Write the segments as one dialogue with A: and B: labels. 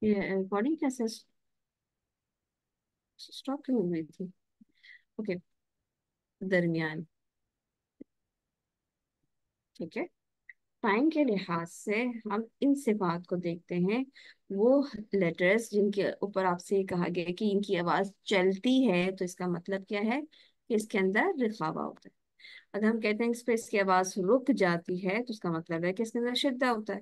A: ये रिकॉर्डिंग कैसे स्टॉप क्यों हो गई थी? ओके, दरमियान। ठीक है, टाइम के लिहाज से हम इन सिफात को देखते हैं। वो लेटर्स जिनके ऊपर आपसे ये कहा गया है कि इनकी आवाज चलती है, तो इसका मतलब क्या है कि इसके अंदर रिखावा होता है। अगर हम कहते हैं इस पे इसकी आवाज रुक जाती है, तो इसका मतलब है कि इसके अंदर शिद्दा होता है।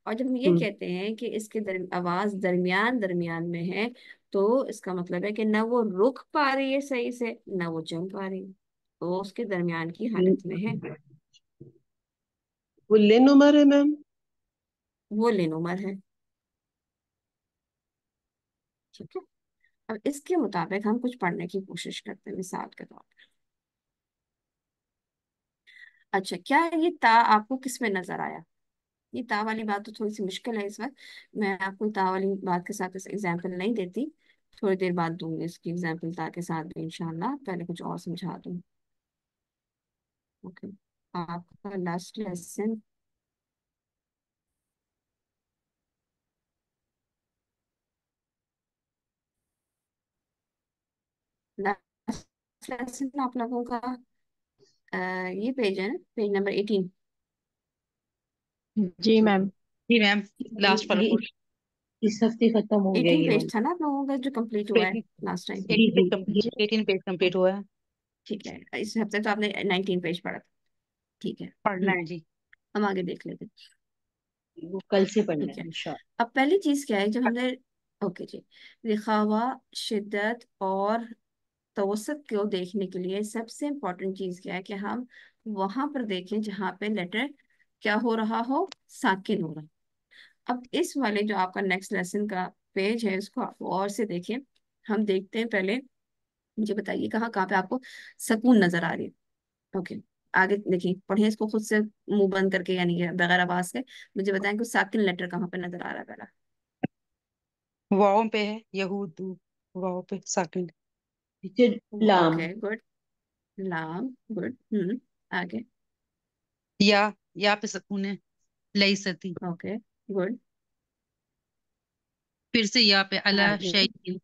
A: और जब हम ये
B: हम्म
A: कहते हैं कि इसकी आवाज दरमियान दरमियान में है, तो इसका मतलब है कि ना वो रुक पा रही है सही से, ना वो जम पा रही है, तो उसके दरमियान की हालत में है।
B: वो लेन उमर है मैम।
A: वो लेनुमर है। ठीक है, अब इसके मुताबिक हम कुछ पढ़ने की कोशिश करते हैं मिसाल के तौर पर। अच्छा, क्या ये ता आपको किस में नजर आया? ये ता वाली बात तो थोड़ी सी मुश्किल है इस वक्त। मैं आपको ता वाली बात के साथ एग्जाम्पल नहीं देती, थोड़ी देर बाद दूंगी इसकी एग्जाम्पल ता के साथ भी इंशाल्लाह। पहले कुछ और समझा दूं। ओके, आपका लास्ट लेसन, लास्ट लेसन आप लोगों का ये पेज है ना, पेज नंबर 18।
C: जी मैम।
D: जी मैम, लास्ट वाला
B: ये
D: पोर्शन।
B: इस हफ्ते खत्म हो गया
A: 18
B: ये
A: पेज
B: वाला।
A: था ना आप लोगों का जो कंप्लीट हुआ है
D: 18
A: लास्ट टाइम?
D: 18
B: जी
D: पेज
B: जी
D: कंप्लीट, 18 पेज कंप्लीट हुआ है।
A: ठीक है, इस हफ्ते तो आपने 19 पेज पढ़ा था। ठीक है।
D: पढ़ना है जी।
A: हम आगे देख लेते हैं।
B: वो कल से पढ़ना
A: ठीक
B: है
A: है,
B: इंशाल्लाह।
A: अब पहली चीज क्या है जब हमने, ओके जी, रिखावा, शिद्दत और तवसत को देखने के लिए सबसे इम्पोर्टेंट चीज क्या है कि हम वहां पर देखें जहां पे लेटर क्या हो रहा हो, साकिन हो रहा। अब इस वाले जो आपका नेक्स्ट लेसन का पेज है, इसको आप और से देखें। हम देखते हैं पहले, मुझे बताइए कहाँ कहाँ पे आपको सुकून नजर आ रही है। ओके, आगे देखिए, पढ़िए इसको खुद से मुंह बंद करके, यानी कि बगैर आवाज के। मुझे बताएं कि साकिन लेटर कहाँ पे नजर आ रहा है पहला।
D: वाव पे है यहूद, वाव पे साकिन।
B: टीचर लाम।
A: ओके गुड, लाम, गुड। आगे।
D: या पे सुकून है, लई सती।
A: Okay, good.
D: फिर से या पे अला
A: आगे,
D: शैइन।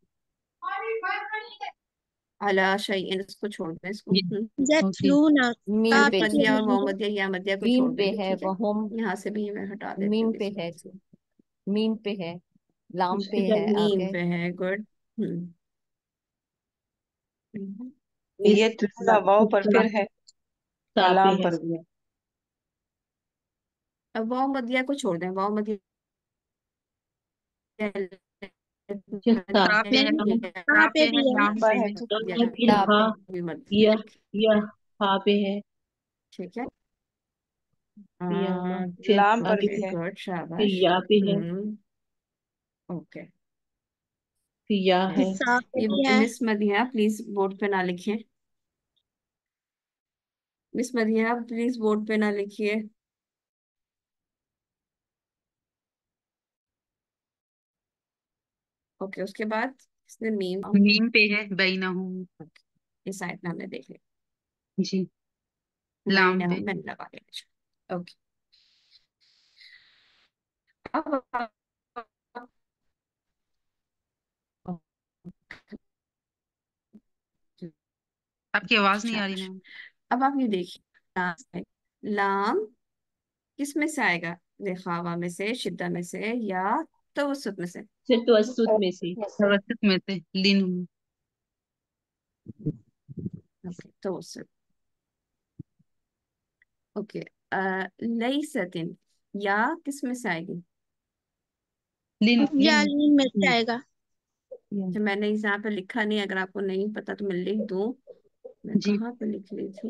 A: अला शयइन, इसको छोड़ दें इसको।
D: ये ओके।
C: ज़ैतूना
A: अलिफ
C: का
E: मीम पे
C: पे
A: मदिया और
C: नहीं
A: वाव
C: है।
A: मदिया या मदिया को
E: मीम
A: छोड़
E: पे
A: देंगे,
E: है
A: ठीक है।
E: वहम।
A: यहाँ से भी मैं हटा देती
E: मीम
A: हूँ
E: पे
A: किसी
E: है,
A: वक्त से।
E: मीम पे है, लाम पे है
A: मीम
E: आगे।
A: पे है, गुड। हम्म हम्म,
B: मिस
F: ये तुम्हारा वाव पर फिर है या
B: सा पे
F: लाम
B: है।
F: पर भी है?
A: अब वाव मदिया को छोड़ दें, वाव मदिया
B: टीचर सा।
D: ता पे है,
C: नहीं,
D: ता
C: का पे
D: पे है,
C: भी है।
D: लाम पे
F: पर है
D: है।
F: तो
B: फिर
E: ता
B: हाँ,
E: पे।
A: भी मत,
B: या या हा पे है।
A: ठीक है।
B: पियामा
A: हाँ,
B: फिर
F: लाम पर
B: आगे
F: भी
A: ओके
F: है।
A: गुड,
B: फिर
A: शाबाश।
B: या पे है।
A: हम्म ओके।
B: फिर या है।
C: सा पे
A: ये
C: भी है।
A: मिस मदिया प्लीज बोर्ड पे ना लिखिए। मिस मदिया प्लीज बोर्ड पे ना लिखिए। ओके, उसके बाद इसने मीम,
D: मीम पे है बैनहुम।
A: इस साइड में हमने देख
D: जी।
A: लिया,
D: लाम पे।
A: मैंने लगा लिया। ओके, अब
D: आपकी आवाज नहीं आ रही
A: शाबाश।
D: मैम।
A: अब आप ये देखिए, लाम किस में से आएगा? रिखावा में से, शिद्दा में से, या तवसत में से?
B: फिर तवस्सुत में से।
D: तवसत में से लिन।
A: ओके, तवसत। ओके, लईसतिन, या किस में से आएगी?
D: लिन
C: या
D: लिन।
C: लीन में से आएगा।
A: जो मैंने यहाँ पे लिखा नहीं, अगर आपको नहीं पता तो मैं लिख दूं। मैं
D: जी।
A: कहाँ पे लिख रही थी?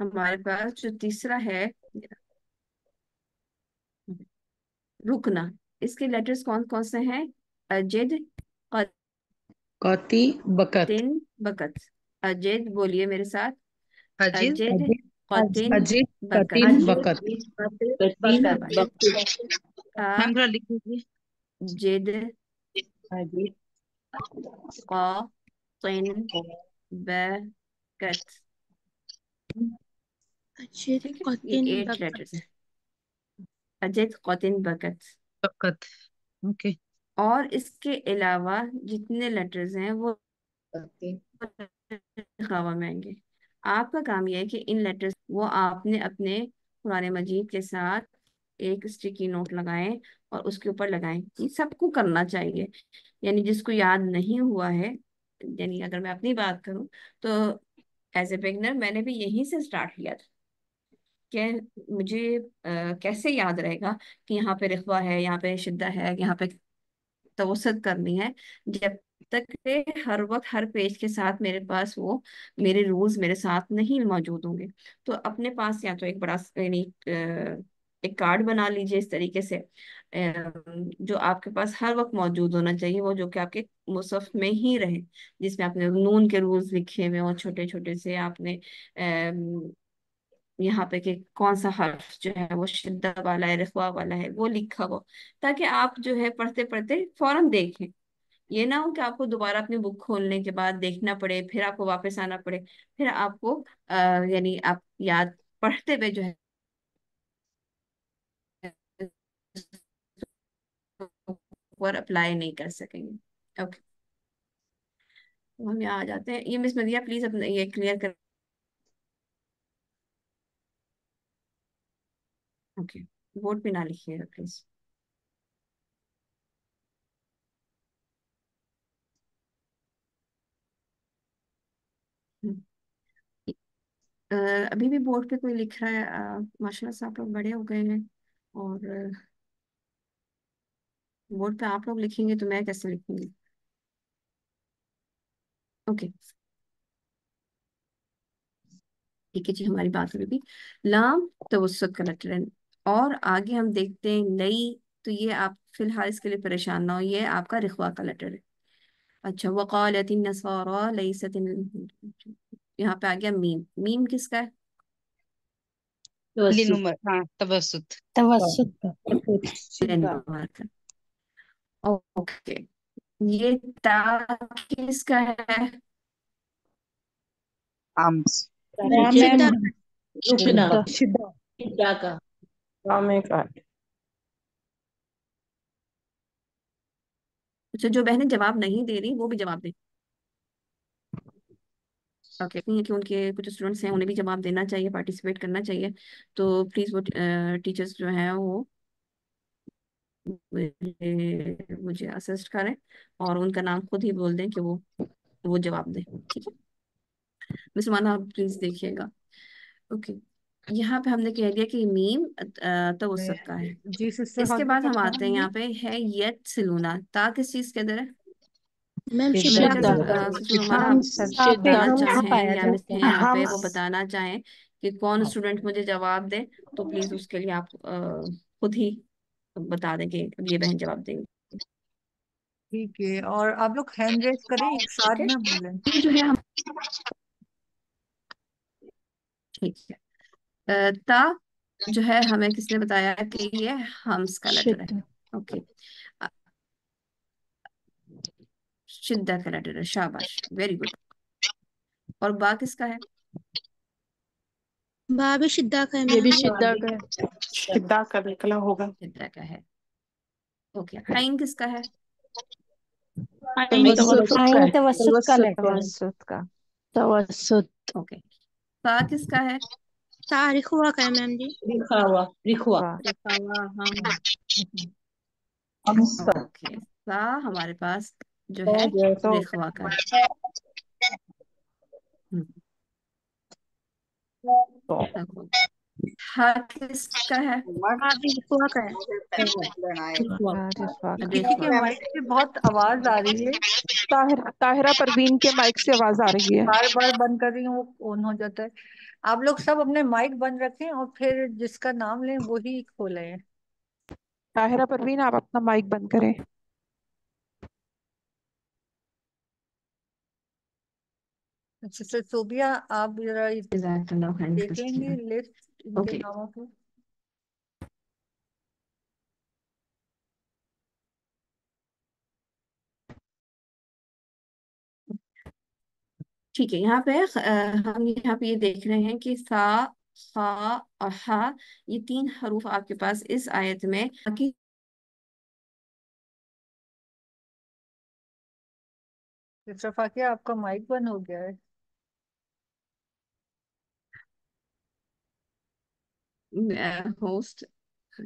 A: हमारे पास जो तीसरा है, रुकना, इसके लेटर्स कौन कौन से हैं? अजिद,
F: कौती बकत।
A: कतिन, बकत। अजिद बोलिए मेरे साथ।
D: अजिज।
A: अजिद, कतिन,
F: अजित
A: बकत।
F: कतिन बकत।
B: कतीन
A: शाबाश।
B: बकत।
A: अ
D: मैम थोड़ा लिख दीजिए।
A: जिद,
B: अजीब।
A: कतिन, बकत।
C: अजित
A: ठीक है, ये
C: कौतिन
A: 8 लेटर्स
C: बकत।
A: हैं। अजित, कौतिन, बकत।
F: बकत। ओके।
A: और इसके अलावा जितने लेटर्स हैं वो
E: ओके।
A: लिखावा में आएंगे। आपका काम यह है कि इन लेटर्स वो आपने अपने कुरान मजीद के साथ एक स्टिकी नोट लगाएं और उसके ऊपर लगाएं। ये सबको करना चाहिए, यानी जिसको याद नहीं हुआ है, यानी अगर मैं अपनी बात करूं तो एज ए बिगनर मैंने भी यहीं से स्टार्ट किया था कि मुझे कैसे याद रहेगा कि यहाँ पे रिख्वा है, यहाँ पे शिद्दा है, यहाँ पे तवसत करनी है, जब तक के हर वक्त हर पेज के साथ मेरे पास वो मेरे रूल्स मेरे साथ नहीं मौजूद होंगे। तो अपने पास या तो एक बड़ा यानी एक कार्ड बना लीजिए इस तरीके से, जो आपके पास हर वक्त मौजूद होना चाहिए, वो जो कि आपके मुसहफ में ही रहे, जिसमें आपने नून के रूल्स लिखे हुए और छोटे छोटे से आपने यहाँ पे कि कौन सा हर्फ जो है वो शिद्दा वाला है, रिख्वा वाला है, वो लिखा हो, ताकि आप जो है पढ़ते पढ़ते फौरन देखें। ये ना हो कि आपको दोबारा अपनी बुक खोलने के बाद देखना पड़े, फिर आपको वापस आना पड़े, फिर आपको यानी आप याद पढ़ते हुए जो है और अप्लाई नहीं कर सकेंगे। ओके, तो हम यहाँ आ जाते हैं। ये मिस मदिया प्लीज अपना ये क्लियर कर। ओके, बोर्ड पे ना लिखिएगा प्लीज। अ, अभी भी बोर्ड पे कोई लिख रहा है? माशाल्लाह से आप लोग बड़े हो गए हैं, और बोर्ड पे आप लोग लिखेंगे तो मैं कैसे लिखूंगी? ओके, ठीक है जी, हमारी बात हो रही थी लाम तवस्सुत का लेटर है। और आगे हम देखते हैं नई, तो ये आप फिलहाल इसके लिए परेशान ना हो, ये आपका रिख्वा का लेटर है। अच्छा, वक़ालतिन नसारा लैसत, यहाँ पे आ गया मीम। मीम किसका है?
B: तवस्सुत।
F: लिनुमर, हाँ, तवसुत।
C: तवसुत।
B: शिद्दा।
A: लेनमार का। ओके, ये ता किसका है?
F: आम्स।
C: शिद्दा।
B: मैम रुकना।
F: शिद्दा।
B: शिद्दा का।
A: अच्छा, जो बहनें जवाब नहीं दे रही वो भी जवाब दें। ओके, नहीं है कि उनके कुछ स्टूडेंट्स हैं, उन्हें भी जवाब देना चाहिए, पार्टिसिपेट करना चाहिए। तो प्लीज वो टीचर्स जो हैं वो मुझे असिस्ट करें और उनका नाम खुद ही बोल दें कि वो जवाब दें। ठीक है, मुसलमाना आप प्लीज देखिएगा। ओके, यहाँ पे हमने कह दिया कि मीम तवसत का है।
G: जी सिस्टर,
A: इसके
G: आगे
A: बाद हम
G: पढ़ना
A: आते हैं,
G: है।
A: यहाँ पे है यत सिलूना। ता किस चीज के अंदर है?
C: मैम
A: मैं
C: शिद्दा
A: क्या
C: के
B: शिद्दा।
C: अंदर।
A: सिस्टर हमारा आप
E: हम पे
A: बताना
E: हम
A: चाहें
E: पाया
A: या मिस
E: जाता है।
A: यहाँ पे
F: हम
A: वो बताना चाहें कि कौन स्टूडेंट मुझे जवाब दे, तो प्लीज उसके लिए आप खुद ही बता दें कि अब ये बहन जवाब देंगी।
G: ठीक है, और आप लोग हैंड रेस करें, एक साथ
A: ओके,
G: में बोलें।
A: ये जो है हम, ठीक है। ता जो है हमें किसने बताया कि ये हम्स का लेटर है?
C: शिद्दा।
A: ओके, अ, शिद्दा का लेटर है, शाबाश, वेरी गुड। और बा किसका है?
C: बा भी शिद्दा का है
E: ये
C: मैम।
E: भी शिद्दा का है।
F: शिद्दा का निकला होगा।
A: शिद्दा का है। ओके, हाइन किसका है?
E: तवस्सुत का
C: आइन
E: है।
C: तवसुत का
E: तवस्सुत
C: लेटर
E: का
C: है।
E: है।
C: तवसुत का। तवसुत।
A: ओके, ता किसका है?
C: तारीख हुआ का है मैम जी।
B: रिखावा। रिखवा।
E: लिखावा हम।
A: ओके, ता हमारे पास जो है
E: तो
A: रिख्वा का है। हम्म, देखो, हा किसका है?
C: हाँ भी हुआ का है।
B: रिखवा।
G: किसी के
A: रिख्वा।
G: माइक से बहुत आवाज आ रही है।
H: ताहिरा परवीन के माइक से आवाज आ रही है।
G: बार बार बंद कर रही हूँ, वो ऑन हो जाता है। आप लोग सब अपने माइक बंद रखें और फिर जिसका नाम लें वही खोलें।
H: ताहिरा परवीन, आप अपना माइक बंद करें।
G: सिस्टर सोबिया, आप जरा
A: जज़ाकल्लाहु खैरन
G: देख लेंगे
A: कसीरन।
G: लिस्ट इनके
A: ओके,
G: नामों को।
A: ठीक है। यहाँ पे हम यहाँ पे ये देख रहे हैं कि सा खा और हा, ये 3 हरूफ आपके पास इस आयत में। बाकी
G: सिस्टर फातिया आपका माइक बंद हो गया है।
A: होस्ट,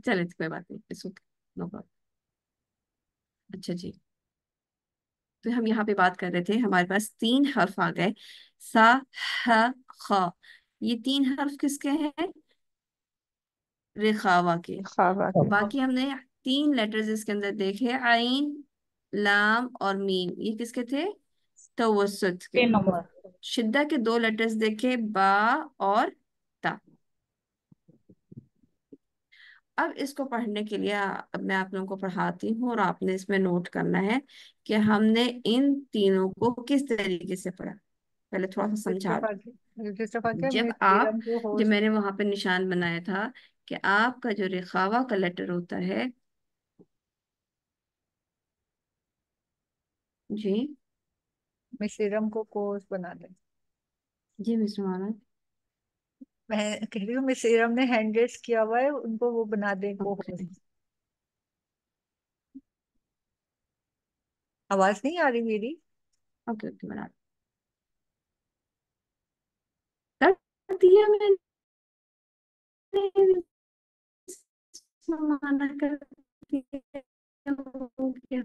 A: चले कोई बात नहीं, इट्स ओके, नो प्रॉब्लम। अच्छा जी, तो हम यहाँ पे बात कर रहे थे, हमारे पास 3 हर्फ आ गए, सा, ह, ख। ये 3 हर्फ किसके हैं? रिखावा के।
H: खावा के।
A: बाकी हमने 3 लेटर्स इसके अंदर देखे, आइन, लाम और मीम, ये किसके थे? तवस्सुत के।
B: 6 नंबर।
A: शिद्दा के 2 लेटर्स देखे, बा और ता। अब इसको पढ़ने के लिए अब मैं आप लोगों को पढ़ाती हूँ और आपने इसमें नोट करना है कि हमने इन तीनों को किस तरीके से पढ़ा। पहले थोड़ा सा समझा दूं।
G: सिस्टर फातिया
A: जब
G: मिस
A: आप,
G: इरम को
A: जब
G: होस्ट।
A: मैंने वहां पे निशान बनाया था कि आपका जो रिखावा का लेटर होता है जी,
G: मिस इरम को होस्ट बना दे।
A: जी मिस रुमाना,
G: मैं कह रही हूँ मिस इरम ने हैंड रेस किया हुआ है, उनको वो बना दे को
A: ओके
G: होस्ट। आवाज नहीं आ रही मेरी?
A: ओके ओके, बना कर दिया मैंने, रुमाना कर दिया, हो गया।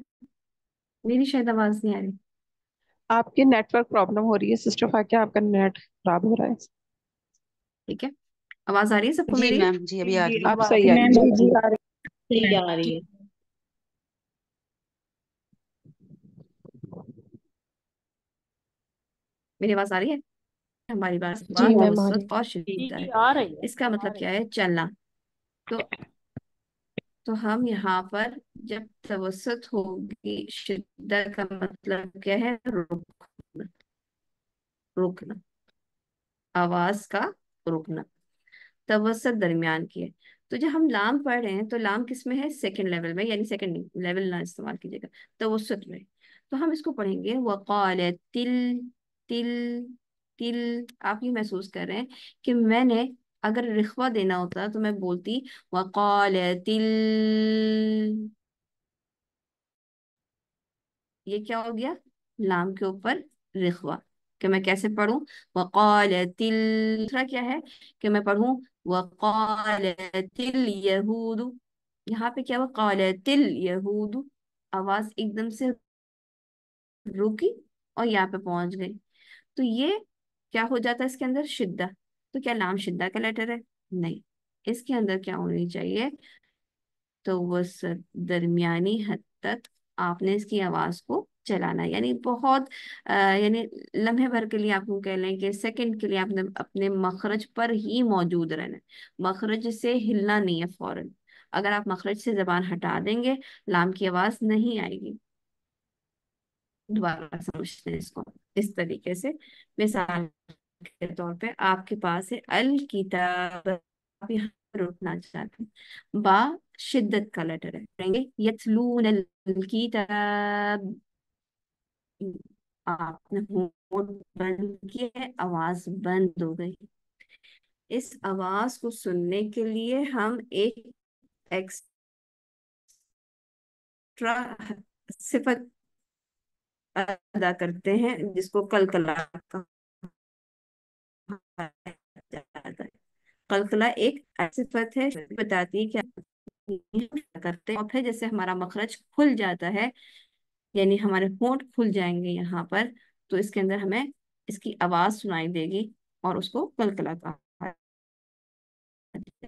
A: मेरी शायद आवाज नहीं आ रही।
H: आपकी नेटवर्क प्रॉब्लम हो रही है सिस्टर फाकिया, आपका नेट खराब हो रहा है।
A: ठीक है, आवाज आ रही है सबको
F: जी
A: मेरी?
F: मैम, जी अभी आ
G: जी
F: रही है।
H: आप
G: अब आ
H: सही
G: रही
H: आ
G: है।
H: रही
B: मैम
H: है।
B: जी आ रही आ रही है।
A: मेरी आवाज आ रही है? हमारी बात
H: जी
A: बात
H: मैम आ रही
A: तवसत
H: है।
A: और
B: जी
A: शिद्दा
B: जी
A: है।
B: आ रही है।
A: इसका मतलब क्या है? चलना। तो हम यहाँ पर जब तवसत होगी, शिद्दा का मतलब क्या है? रुकना, रुकना, आवाज का रुकना। तवसत दरमियान की है। तो जब हम लाम पढ़ रहे हैं तो लाम किस में है? सेकंड लेवल में, यानी सेकंड लेवल ना इस्तेमाल कीजिएगा, तवसत में। तो हम इसको पढ़ेंगे वक़ाल तिल, तिल, तिल। आप ये महसूस कर रहे हैं कि मैंने अगर रिख्वा देना होता तो मैं बोलती वक़ाल तिल। ये क्या हो गया? लाम के ऊपर रिख्वा। कि मैं कैसे पढ़ूं? वक़ाल तिल। दूसरा क्या है कि मैं पढ़ूं वक़ाल तिल यहूद। यहाँ पे क्या हुआ? क़ाल तिल यहूद, आवाज एकदम से रुकी और यहाँ पे पहुंच गई। तो ये क्या हो जाता है इसके अंदर? शिद्दा। तो क्या लाम शिद्दा का लेटर है? नहीं, इसके अंदर क्या होनी चाहिए? तो वसत, दरमियानी हद तक आपने इसकी आवाज को चलाना है, यानी बहुत यानी लम्हे भर के लिए, आपको कह लें कि सेकंड के लिए आपने अपने मखरज पर ही मौजूद रहना है। मखरज से हिलना नहीं है फौरन। अगर आप मखरज से जबान हटा देंगे, लाम की आवाज नहीं आएगी। दोबारा समझते हैं इसको इस तरीके से। मिसाल के तौर पे आपके पास है अल किताब, आप यहाँ पर उठना चाहते हैं, बा शिद्दत का लेटर है, पढ़ेंगे यतलून अल किताब। आपने होंठ बंद किया है, आवाज बंद हो गई। इस आवाज को सुनने के लिए हम एक एक्स्ट्रा सिफत अदा करते हैं, जिसको कलकला कहा जाता है। कलकला एक ऐसी सिफत है जो बताती है कि हम क्या करते हैं, और फिर जैसे हमारा मखरज खुल जाता है, यानी हमारे होंठ खुल जाएंगे यहाँ पर, तो इसके अंदर हमें इसकी आवाज सुनाई देगी और उसको कलकला कहा जाता है।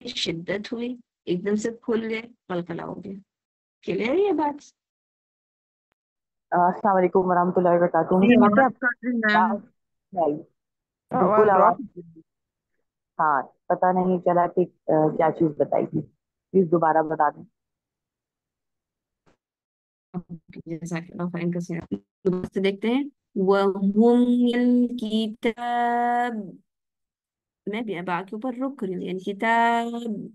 A: शिद्दत हुई, एकदम से खुल गए, कलकला हो गया। क्लियर है ये बात?
I: अस्सलाम वालेकुम वरहमतुल्लाहि वबरकातुहू। मुझे लगता है आपकी
E: मैम।
I: आवाज नहीं आई, बिल्कुल
H: आवाज
I: आवाज।
H: ड्रॉप।
I: हाँ, पता नहीं चला कि क्या चीज बताई थी, प्लीज दोबारा बता दें।
A: जैसा कि दोबारा से देखते हैं। वहुम किताब, मैं भी बा के ऊपर रुक रही हूँ, यानी किताब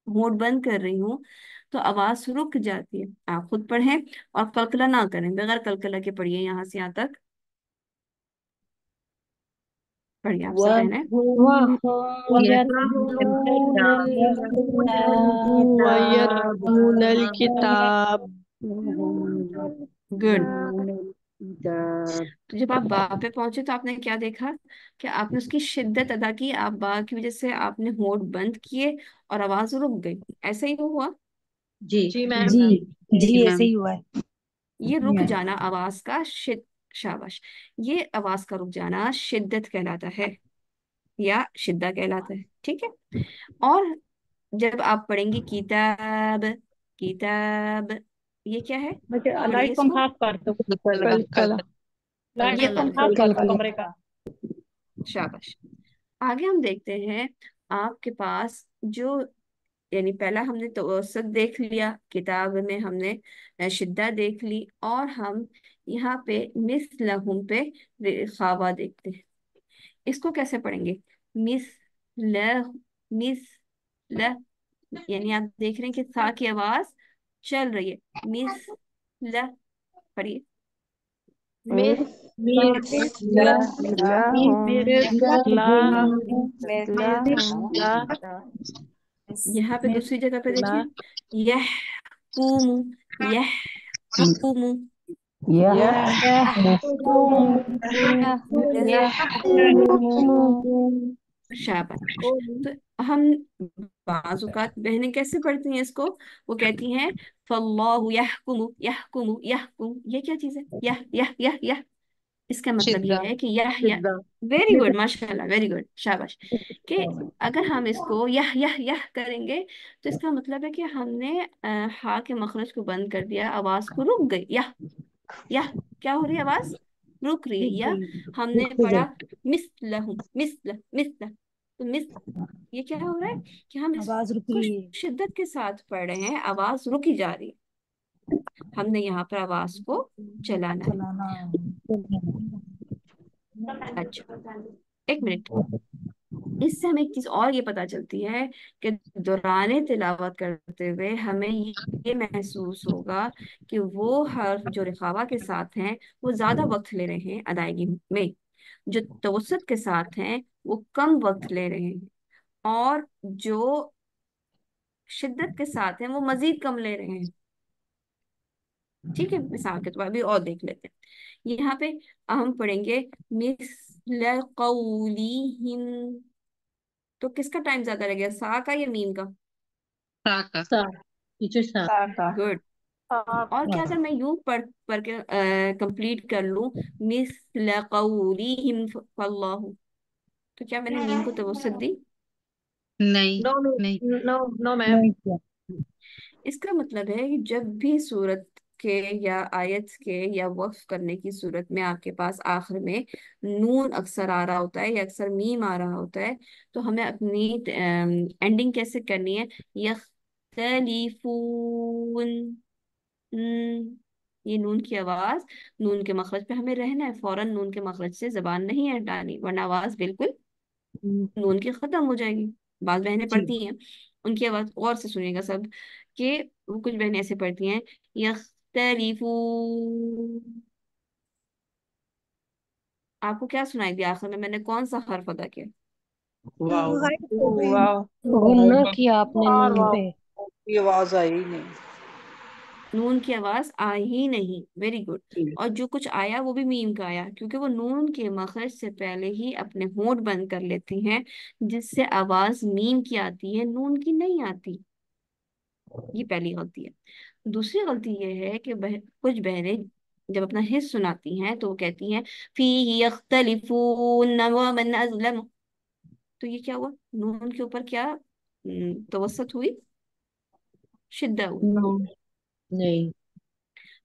A: मोड बंद कर रही हूँ तो आवाज रुक जाती है। आप खुद पढ़ें और कलकला ना करें, बगैर कलकला के पढ़िए यहाँ से यहाँ तक। पढ़िए, आप सब बहनें।
B: وهم
E: يتلون
C: ويتلون
E: الكتاب
C: الكتاب
A: गुड।
B: الكتاب
A: तो जब आप बा पे पहुंचे तो आपने क्या देखा कि आपने उसकी शिद्दत अदा की, आप बा की वजह से आपने होठ बंद किए और आवाज रुक गई। ऐसा ही तो हुआ।
E: जी
C: जी मैम।
B: जी
F: जी
B: जी ऐसे
F: मैम।
B: ही हुआ है।
A: ये रुक जाना आवाज का शाबाश, ये आवाज का रुक जाना शिद्दत कहलाता है या शिद्दा कहलाता है, ठीक है। और जब आप पढ़ेंगे किताब, किताब, ये क्या है? पढ़िए
G: लाइट को हम
A: इसको।
G: हाफ कर दो,
F: कलकला
H: कलकला।
G: लाइट
A: ये
G: को हम
A: कलकला,
G: हाफ कर दो
C: कलकला।
G: कमरे का।
A: शाबाश। आगे हम देखते हैं आपके पास जो, यानी पहला हमने तवसत देख लिया, किताब में हमने शिद्दा देख ली, और हम यहाँ पे मिसलहुम पे खावा देखते हैं। इसको कैसे पढ़ेंगे? मिस ल, मिस ल, यानी आप देख रहे हैं कि सा की आवाज चल रही है। मिस ल, पढ़िए। यहाँ पे दूसरी जगह पे देखिए, यह कुमु, यह कुमु, शाबाश। तो हम बाज़ औक़ात बहनें कैसे पढ़ती हैं इसको? वो कहती हैं फल्लाहु यहकुमु यहकुमु यहकुम। ये क्या चीज़ है? यह, इसका मतलब ये
F: शिद्दा।
A: है कि यह, वेरी गुड, माशाल्लाह, वेरी गुड, शाबाश। कि अगर हम इसको यह करेंगे तो इसका मतलब है कि हमने हा के मखरज को बंद कर दिया, आवाज को रुक गई। यह क्या हो रही है? आवाज रुक रही है। या हमने पढ़ा मिसलहु, मिसला, तो ये क्या हो रहा है कि हम
B: आवाज रुक
A: इसको
B: रही है।
A: शिद्दत के साथ पढ़ रहे हैं, आवाज रुकी जा रही है। हमने यहाँ पर आवाज को चलाना है।
B: चलाना।
A: अच्छा, एक मिनट। इससे हमें एक चीज और ये पता चलती है कि दौरान तिलावत करते हुए हमें ये महसूस होगा कि वो हर्फ जो रिखावा के साथ हैं वो ज्यादा वक्त ले रहे हैं अदायगी में, जो तवसत के साथ हैं वो कम वक्त ले रहे हैं, और जो शिद्दत के साथ हैं वो मजीद कम ले रहे हैं। ठीक है, मिसाल के तौर पर भी और देख लेते हैं। यहाँ पे हम पढ़ेंगे मिस्ल कौलिहिम, तो किसका टाइम ज्यादा लगेगा, सा का या मीम का?
F: सा का।
E: टीचर साहब।
A: गुड। और क्या अगर मैं यूं पढ़ के कंप्लीट कर लूं, मिस्ल कौलिहिम फल्लाहु, तो क्या मैंने मीम को तवज्जुह दी?
F: नहीं
C: नो
F: नहीं।
C: No no ma'am.
B: नहीं किया।
A: इसका मतलब है कि जब भी सूरत के या आयत के या वक्फ करने की सूरत में आपके पास आखिर में नून अक्सर आ रहा होता है या अक्सर मीम आ रहा होता है, तो हमें अपनी एंडिंग कैसे करनी है? यख्तलिफून, ये नून की आवाज, नून के मखरज पे हमें रहना है, फौरन नून के मखरज से जबान नहीं हटानी, वरना आवाज बिल्कुल नून की खत्म हो जाएगी। बात बहनें
B: जी
A: पढ़ती हैं, उनकी आवाज और से सुनिएगा सब, कि वो कुछ बहनें ऐसे पढ़ती हैं यख्तलिफून। आपको क्या सुनाई दिया आखिर में? मैंने कौन सा हर्फ अदा किया?
D: वाह।
H: वाह।
C: गुन्ना किया आपने नून पे।
D: की आवाज आई ही नहीं।
A: नून की आवाज आई ही नहीं, वेरी गुड। और जो कुछ आया वो भी मीम का आया, क्योंकि वो नून के मखरज से पहले ही अपने होंठ बंद कर लेती हैं, जिससे आवाज मीम की आती है, नून की नहीं आती। ये पहली गलती है। दूसरी गलती ये है कि कुछ बहनें जब अपना हिस्स सुनाती हैं तो वो कहती हैं फी यख्तलिफून व मन अज़लम, तो ये क्या हुआ? नून के ऊपर क्या तवसत हुई, शिद्दा हुई।
B: नो नहीं।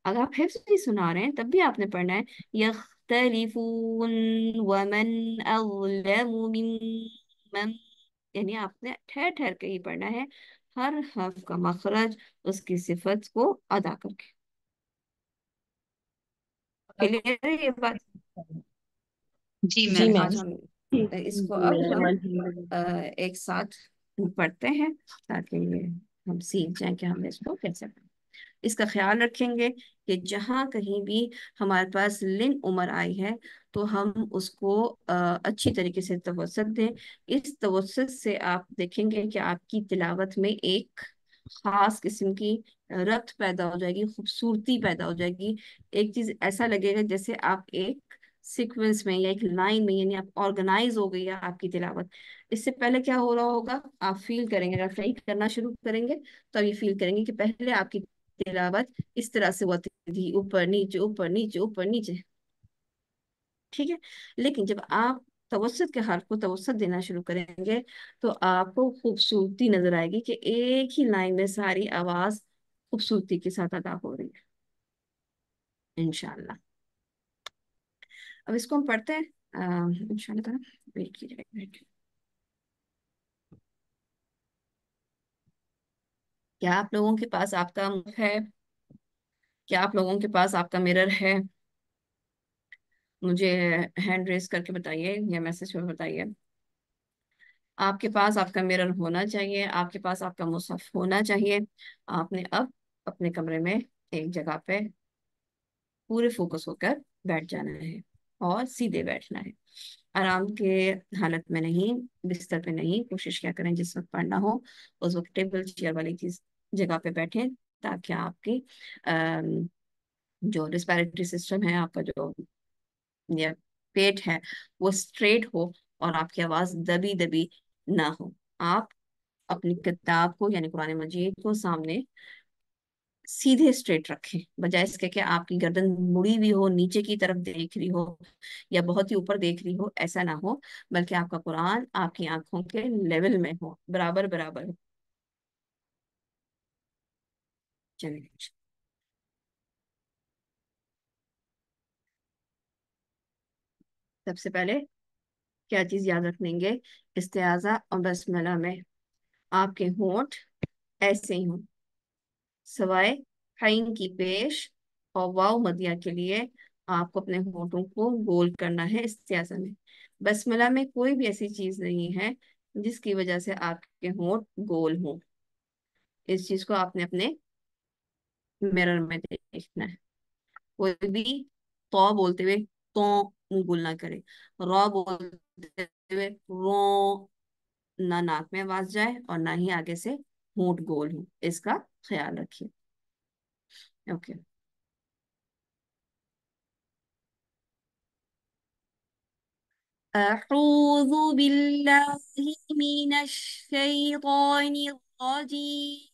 A: अगर आप हिफ्स भी सुना रहे हैं तब भी आपने पढ़ना है यख्तलिफून व मन अज़लम मिम्मन, यानी आपने ठहर ठहर के ही पढ़ना है, हर हर्फ का मखरज उसकी सिफत को अदा करके। क्लियर है ये बात?
F: जी
C: जी
F: मैम।
A: आज
C: मैम।
A: हम इसको अब हम एक साथ पढ़ते हैं ताकि ये हम सीख जाएं कि हमें इसको कैसे पढ़ना। इसका ख्याल रखेंगे कि जहाँ कहीं भी हमारे पास लिन उमर आई है तो हम उसको अच्छी तरीके से तवसत दें। इस तवसत से आप देखेंगे कि आपकी तिलावत में एक खास किस्म की रफ्त पैदा हो जाएगी, खूबसूरती पैदा हो जाएगी। एक चीज ऐसा लगेगा जैसे आप एक सीक्वेंस में या एक लाइन में, यानी आप ऑर्गेनाइज हो गई है आपकी तिलावत। इससे पहले क्या हो रहा होगा, आप फील करेंगे, अगर सही करना शुरू करेंगे तो आप ये फील करेंगे कि पहले आपकी तिलावत इस तरह से होती थी, ऊपर नीचे ऊपर नीचे ऊपर नीचे, ठीक है। लेकिन जब आप तवसत के हर्फ को तवसत देना शुरू करेंगे तो आपको खूबसूरती नजर आएगी कि एक ही लाइन में सारी आवाज खूबसूरती के साथ अदा हो रही है इंशाल्लाह। अब इसको हम पढ़ते हैं इंशाल्लाह। वेट कीजिए, वेट। क्या आप लोगों के पास आपका मुख है? क्या आप लोगों के पास आपका मिरर है? मुझे हैंड रेस करके बताइए या मैसेज में बताइए। आपके पास आपका मिरर होना चाहिए, आपके पास आपका मुसहफ होना चाहिए। आपने अब अपने कमरे में एक जगह पे पूरे फोकस होकर बैठ जाना है और सीधे बैठना है। आराम के हालत में नहीं, बिस्तर पे नहीं। कोशिश क्या करें जिस वक्त पढ़ना हो उस वक्त टेबल चेयर वाली चीज जगह पे बैठें, ताकि आपकी अम, जो रिस्पिरेटरी सिस्टम है, आपका जो या पेट है, वो स्ट्रेट हो और आपकी आवाज दबी दबी ना हो। आप अपनी किताब को यानी कुरान मजीद को सामने सीधे स्ट्रेट रखें, बजाय इसके कि आपकी गर्दन मुड़ी हुई हो, नीचे की तरफ देख रही हो या बहुत ही ऊपर देख रही हो, ऐसा ना हो। बल्कि आपका कुरान आपकी आंखों के लेवल में हो, बराबर बराबर हो। चलिए, सबसे पहले क्या चीज याद रखेंगे, इस्तेआज़ा और बसमला में आपके होंठ ऐसे ही हों, सवाए हाइन की पेश और वाव मदिया के लिए आपको अपने होंठों को गोल करना है इस्तियाज़ा में। बसमला में कोई भी ऐसी चीज नहीं है जिसकी वजह से आपके होंठ गोल हों। इस चीज को आपने अपने मिरर में देखना है। कोई भी तो बोलते हुए तो मुंह गोल ना करे, रॉ बोलते हुए रो ना नाक में आवाज जाए और ना ही आगे से होंठ गोल हो, इसका ख्याल रखिए। ओके। أعوذ بالله من الشيطان الرجيم.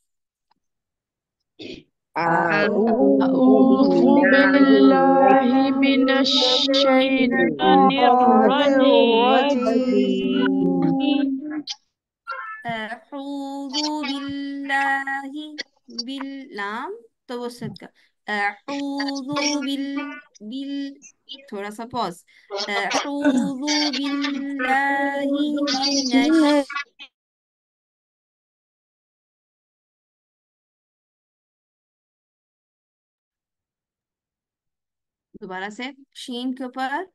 B: أعوذ
C: أعوذ بالله من
B: بالله من
C: الشيطان
B: الشيطان
C: الرجيم.
B: الرجيم.
A: أعوذ بالله باللام توسط का أعوذ बिल थोड़ा सा पॉज। أعوذ بالله من दोबारा से शीन के ऊपर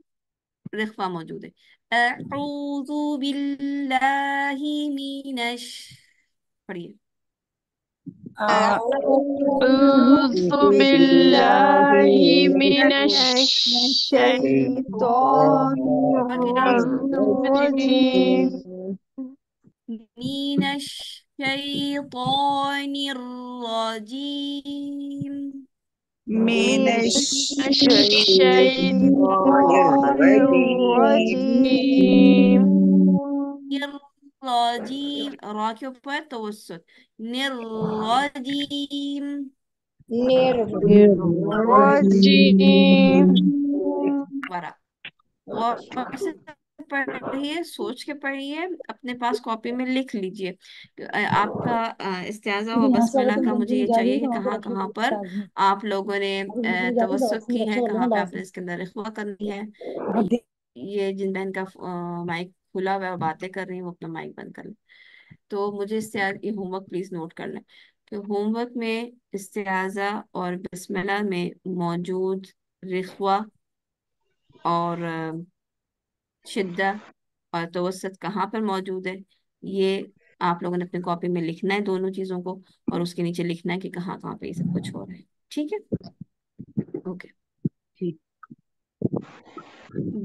A: रिख्वा मौजूद है। أعوذ بالله من पढ़िए।
C: أعوذ بالله من الشيطان الرجيم.
A: من الشيطان الرجيم.
B: من
C: الشيطان
B: الشيطان
C: الرجيم.
B: الرجيم.
A: الرجيم را के ऊपर तवस्सुत निर्रजीम।
C: الرجيم.
A: दोबारा गौर से पढ़िए, सोच के पढ़िए, अपने पास कॉपी में लिख लीजिए। आपका इस्तेज़ा व बसमला का मुझे ये चाहिए कि कहाँ कहाँ पर आप लोगों ने तवस्सुत की है, कहाँ पे आपने इसके अंदर इख्वा करनी है। ये जिन बहन का माइक खुला हुआ है और बातें कर रही है वो अपना माइक बंद कर ले। तो मुझे इससे ये होमवर्क प्लीज नोट कर लें कि होमवर्क में इस्तेआज़ा और बिस्मिल्लाह में मौजूद रिख्वा اور शिद्दा और तवसत कहाँ पर मौजूद है, ये आप लोगों ने अपनी कॉपी में लिखना है दोनों चीजों को, और उसके नीचे लिखना है कि कहाँ कहाँ पे ये सब कुछ हो रहा है। ठीक है, ओके।
D: ठीक।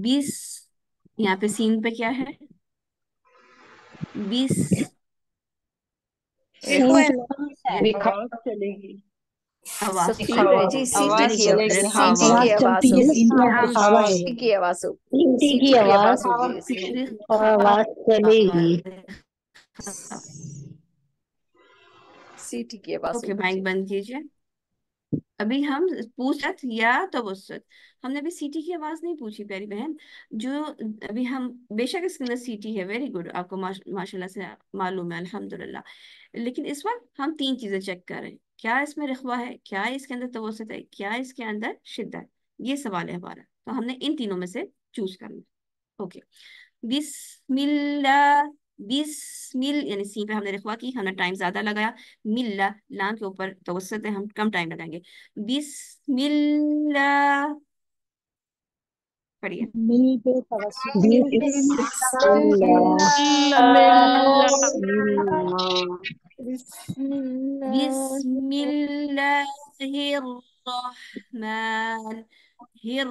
A: 20 यहाँ पे सीन पे क्या है? 20
B: आवाज चलेगी।
A: आवाज
B: सी
A: चलेगी।
B: जी
D: आवाज
B: सीटी की
D: चलेगी, हाँ
B: सीटी की
D: आवाज
B: आवाज
H: चलती है,
B: होगी।
H: इनमें
B: हाँ
H: हवा है।
B: सीटी की आवाज होगी।
E: सीटी
B: सीटी
E: की
B: की
E: आवाज
B: आवाज होगी इसमें।
E: और आवाज चलेगी।
B: सीटी की आवाज
A: ओके,
B: होगी
A: माइक
B: जी।
A: बंद कीजिए। अभी हम पूछत या तवसत, हमने अभी सीटी की आवाज नहीं पूछी प्यारी बहन। जो अभी हम, बेशक इसके अंदर सीटी है, वेरी गुड, आपको माशाल्लाह से मालूम है, अल्हम्दुलिल्लाह। लेकिन इस वक्त हम तीन चीजें चेक कर रहे हैं, क्या इसमें रखवा है, क्या इसके अंदर तवसत है, क्या इसके अंदर शिद्दत है। ये सवाल है हमारा, तो हमने इन तीनों में से चूज करना है। ओके, बिस्मिल्लाह। बिस्मिल यानी सी पे हमने लिखवा की, हमने टाइम ज्यादा लगाया। मिल्ला, लाम के ऊपर तवसत है, हम कम टाइम लगाएंगे। बिस्मिल्लाह, पढ़िए।
H: मिल पे तवस्सुत
A: बिस्मिल्लाहिर्रहमान हिर,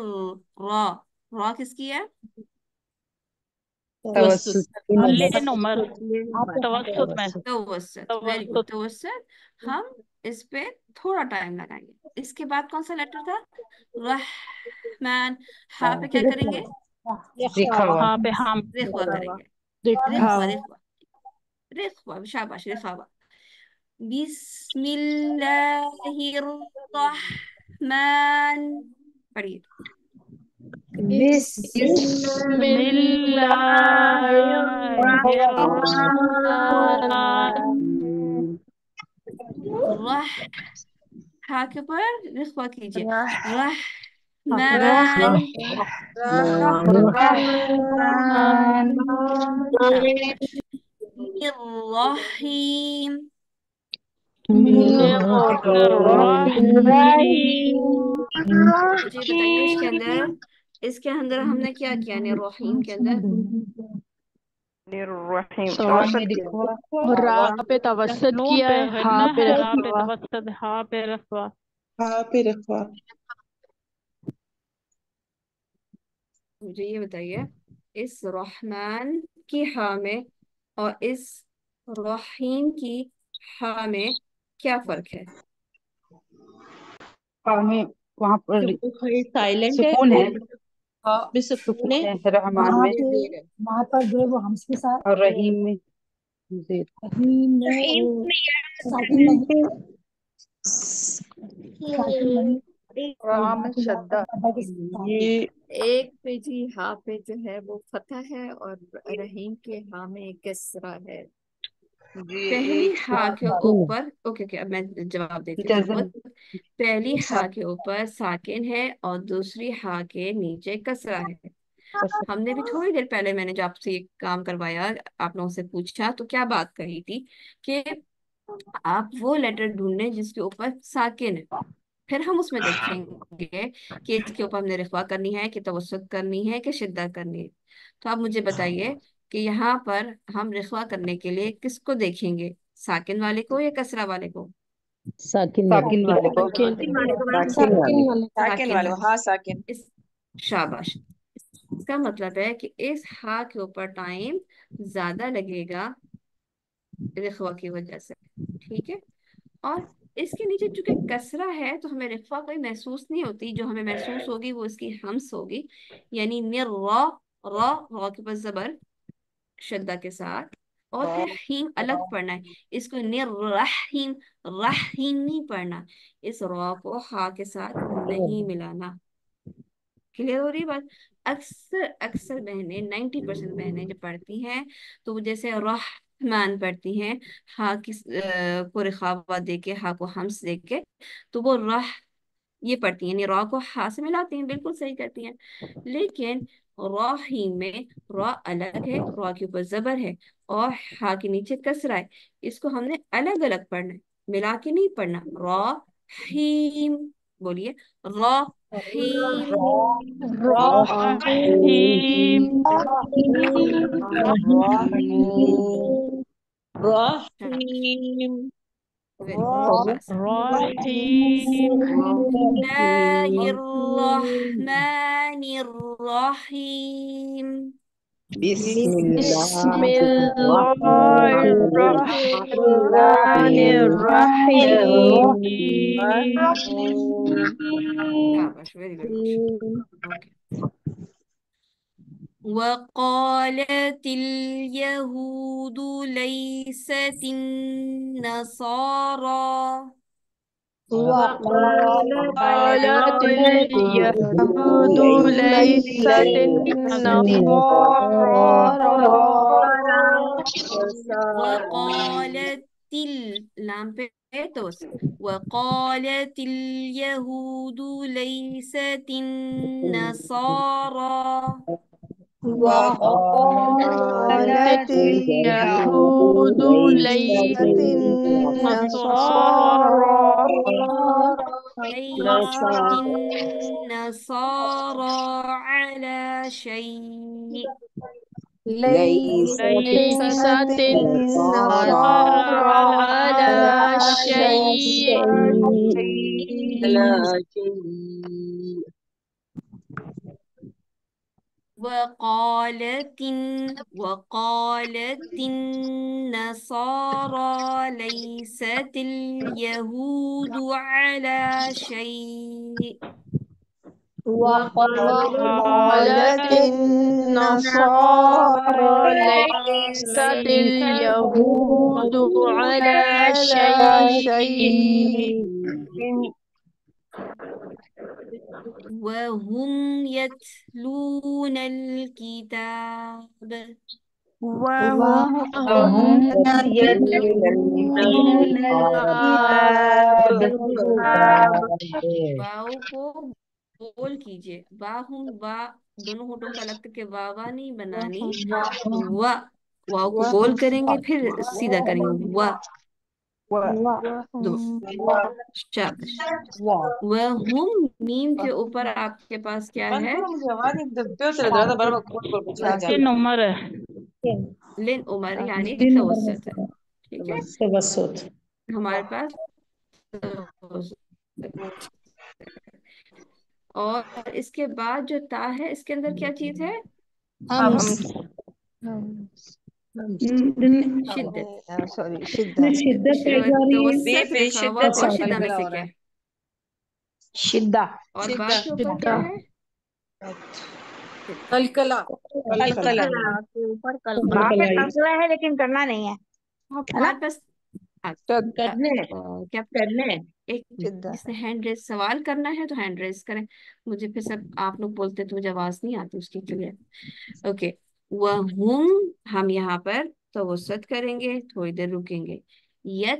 A: रा, रा किसकी है?
C: तवस्सुत
D: तवस्सुत।
C: लेन उमर तवस्सुत में
A: तवसत, वेरी गुड,
C: तवस्सुत
A: तवसत। हम इस पे थोड़ा टाइम लगाएंगे। इसके बाद कौन सा लेटर था? रहमान। हा पे क्या करेंगे?
D: रिखवा।
C: हाँ पे हम
A: रेखवा करेंगे। रेखवा,
H: दिखावा।
A: रेखवा, रेखवा, शाबाश, रेखावा। बिस्मिल्लाहिर्रहमान, पढ़िए।
C: बिस्मिल्लाहिर्रहमान
A: रह, हा के ऊपर रेखवा कीजिए।
C: रहमान
A: रहमान, शाबाश। रहीम, मुझे ये बताइए इसके अंदर हमने क्या किया, यानी रहीम के अंदर?
D: सामने रिखवा,
H: रा
D: आवा।
H: पे तवस्सुत
C: नून
H: किया
C: पे
H: है,
C: है
H: हा
C: ना,
H: पे
C: है हाँ पे
H: रखवा।
C: तवस्सुत, हाँ पे रखवा।
A: मुझे ये बताइए, इस रहमान की हा में और इस रहीम की हा में क्या फर्क है?
D: हमें वहां
E: जो
D: पर
E: वो साइलेंट है
D: सुकून
E: वो
D: है,
E: भी सुकून है।
D: सुकून है रहमान में,
H: वहां पर जो है वो हमस के साथ
D: और रहीम में जेर।
H: ही में वो साकिन नहीं, साकिन नहीं,
G: वहां
H: यहाँ
G: में
H: पे यहाँ पर
G: शद्दा।
H: बाबा के साथ है।
D: ये
B: एक पे जी हाँ पे जो है वो फतह है और रहीम के हाँ में एक कसरा है।
A: पहली
D: एक
A: हा के ऊपर, ओके ओके, अब मैं जवाब देती हूँ सबको।
D: जज्म
A: पहली हा
D: सब
A: के ऊपर साकिन है और दूसरी हा के नीचे कसरा है। हमने भी थोड़ी देर पहले, मैंने जो आपसे ये काम करवाया, आप लोगों से पूछा तो क्या बात कही थी कि आप वो लेटर ढूंढने जिसके ऊपर साकिन है, फिर हम उसमें देखेंगे कि इसके ऊपर हमने रिख्वा करनी है कि तवस्सुत करनी है कि शिद्दत करनी है। तो आप मुझे बताइए कि यहाँ पर हम रिख्वा करने के लिए किसको देखेंगे, साकिन वाले को या कसरा वाले को?
E: साकिन वाले
D: साकिन वाले को।
H: साकिन वाले का।
A: साकिन वाले। इस, शाबाश। इसका मतलब है कि इस हा के ऊपर टाइम ज्यादा लगेगा रिख्वा की वजह से। ठीक है, और इसके नीचे चूंकि कसरा है तो हमें रिख्वा कोई महसूस नहीं होती, जो हमें महसूस होगी वो इसकी हम्स होगी, यानी निर रॉ, रॉ के पास जबर शद्दा के साथ, और फिर हीम अलग पढ़ना है, इसको निर रहीम, रहीम नहीं पढ़ना, इस रॉ को हा के साथ नहीं मिलाना। क्लियर हो रही बात? अक्सर अक्सर बहनें, 90% बहनें जो पढ़ती हैं तो वो जैसे रहमान पढ़ती हैं, हा की को रिखावा दे के, हा को हम्स दे के, तो वो रह ये पढ़ती हैं, यानी रॉ को हा से मिलाती हैं, बिल्कुल सही करती हैं। लेकिन रॉ ही में रॉ अलग है, रॉ के ऊपर जबर है और हा के नीचे कसरा है, इसको हमने अलग अलग पढ़ना है, मिला के नहीं पढ़ना। रॉ हीम, بولیے رحیم
C: رحیم
E: رحیم
A: ویری گڈ بس
C: رحیم
A: بسم الله الرحمن الرحيم
E: بسم
C: بسم
E: الله
C: اللہ الرحمن الرحیم
A: شاباش very good okay وقالت اليهود ليست النصارى
C: قالت اليهود ليست النصارى
A: وقالت لام پہ توس وقالت اليهود ليست النصارى
C: وقالت اليهود ليست النصارى
A: ليست النصارى على شيء
C: ليست النصارى على شيء
A: وقالت النصارى ليست اليهود على شيء
C: وقالت النصارى ليست اليهود على شيء
A: وهم يتلون الكتاب
C: وهم
A: واو کو بول کیجئے ہوں با دونوں ہونٹوں کا لگتا کہ واوا نہیں بنانی واو کو بول کریں گے پھر سیدھا کریں گے شاباش وہم میم کے اوپر آپ کے پاس کیا ہے
C: تین عمر ہے
A: لن عمر یعنی توسط ہے ٹھیک ہے
E: توسط
A: ہمارے پاس اور اس کے بعد جو تا ہے اس کے اندر کیا چیز ہے شدت
E: شدت
A: توسط لکھا ہوا اور شدہ میں سے کیا ہے
E: شدہ
A: اور بعد کے اوپر کیا ہے
B: کلکلا
E: ہے لیکن کرنا نہیں ہے
A: ہمارے پاس کیا
E: کرنے
A: ایک جس نے ہینڈ ریز سوال کرنا ہے تو ہینڈ ریز کریں مجھے پھر سب آپ لوگ بولتے تو مجھے آواز نہیں آتی اس کی کلیئر اوکے وہم ہم یہاں پر توسط کریں گے تھوڑی دیر رکیں گے یت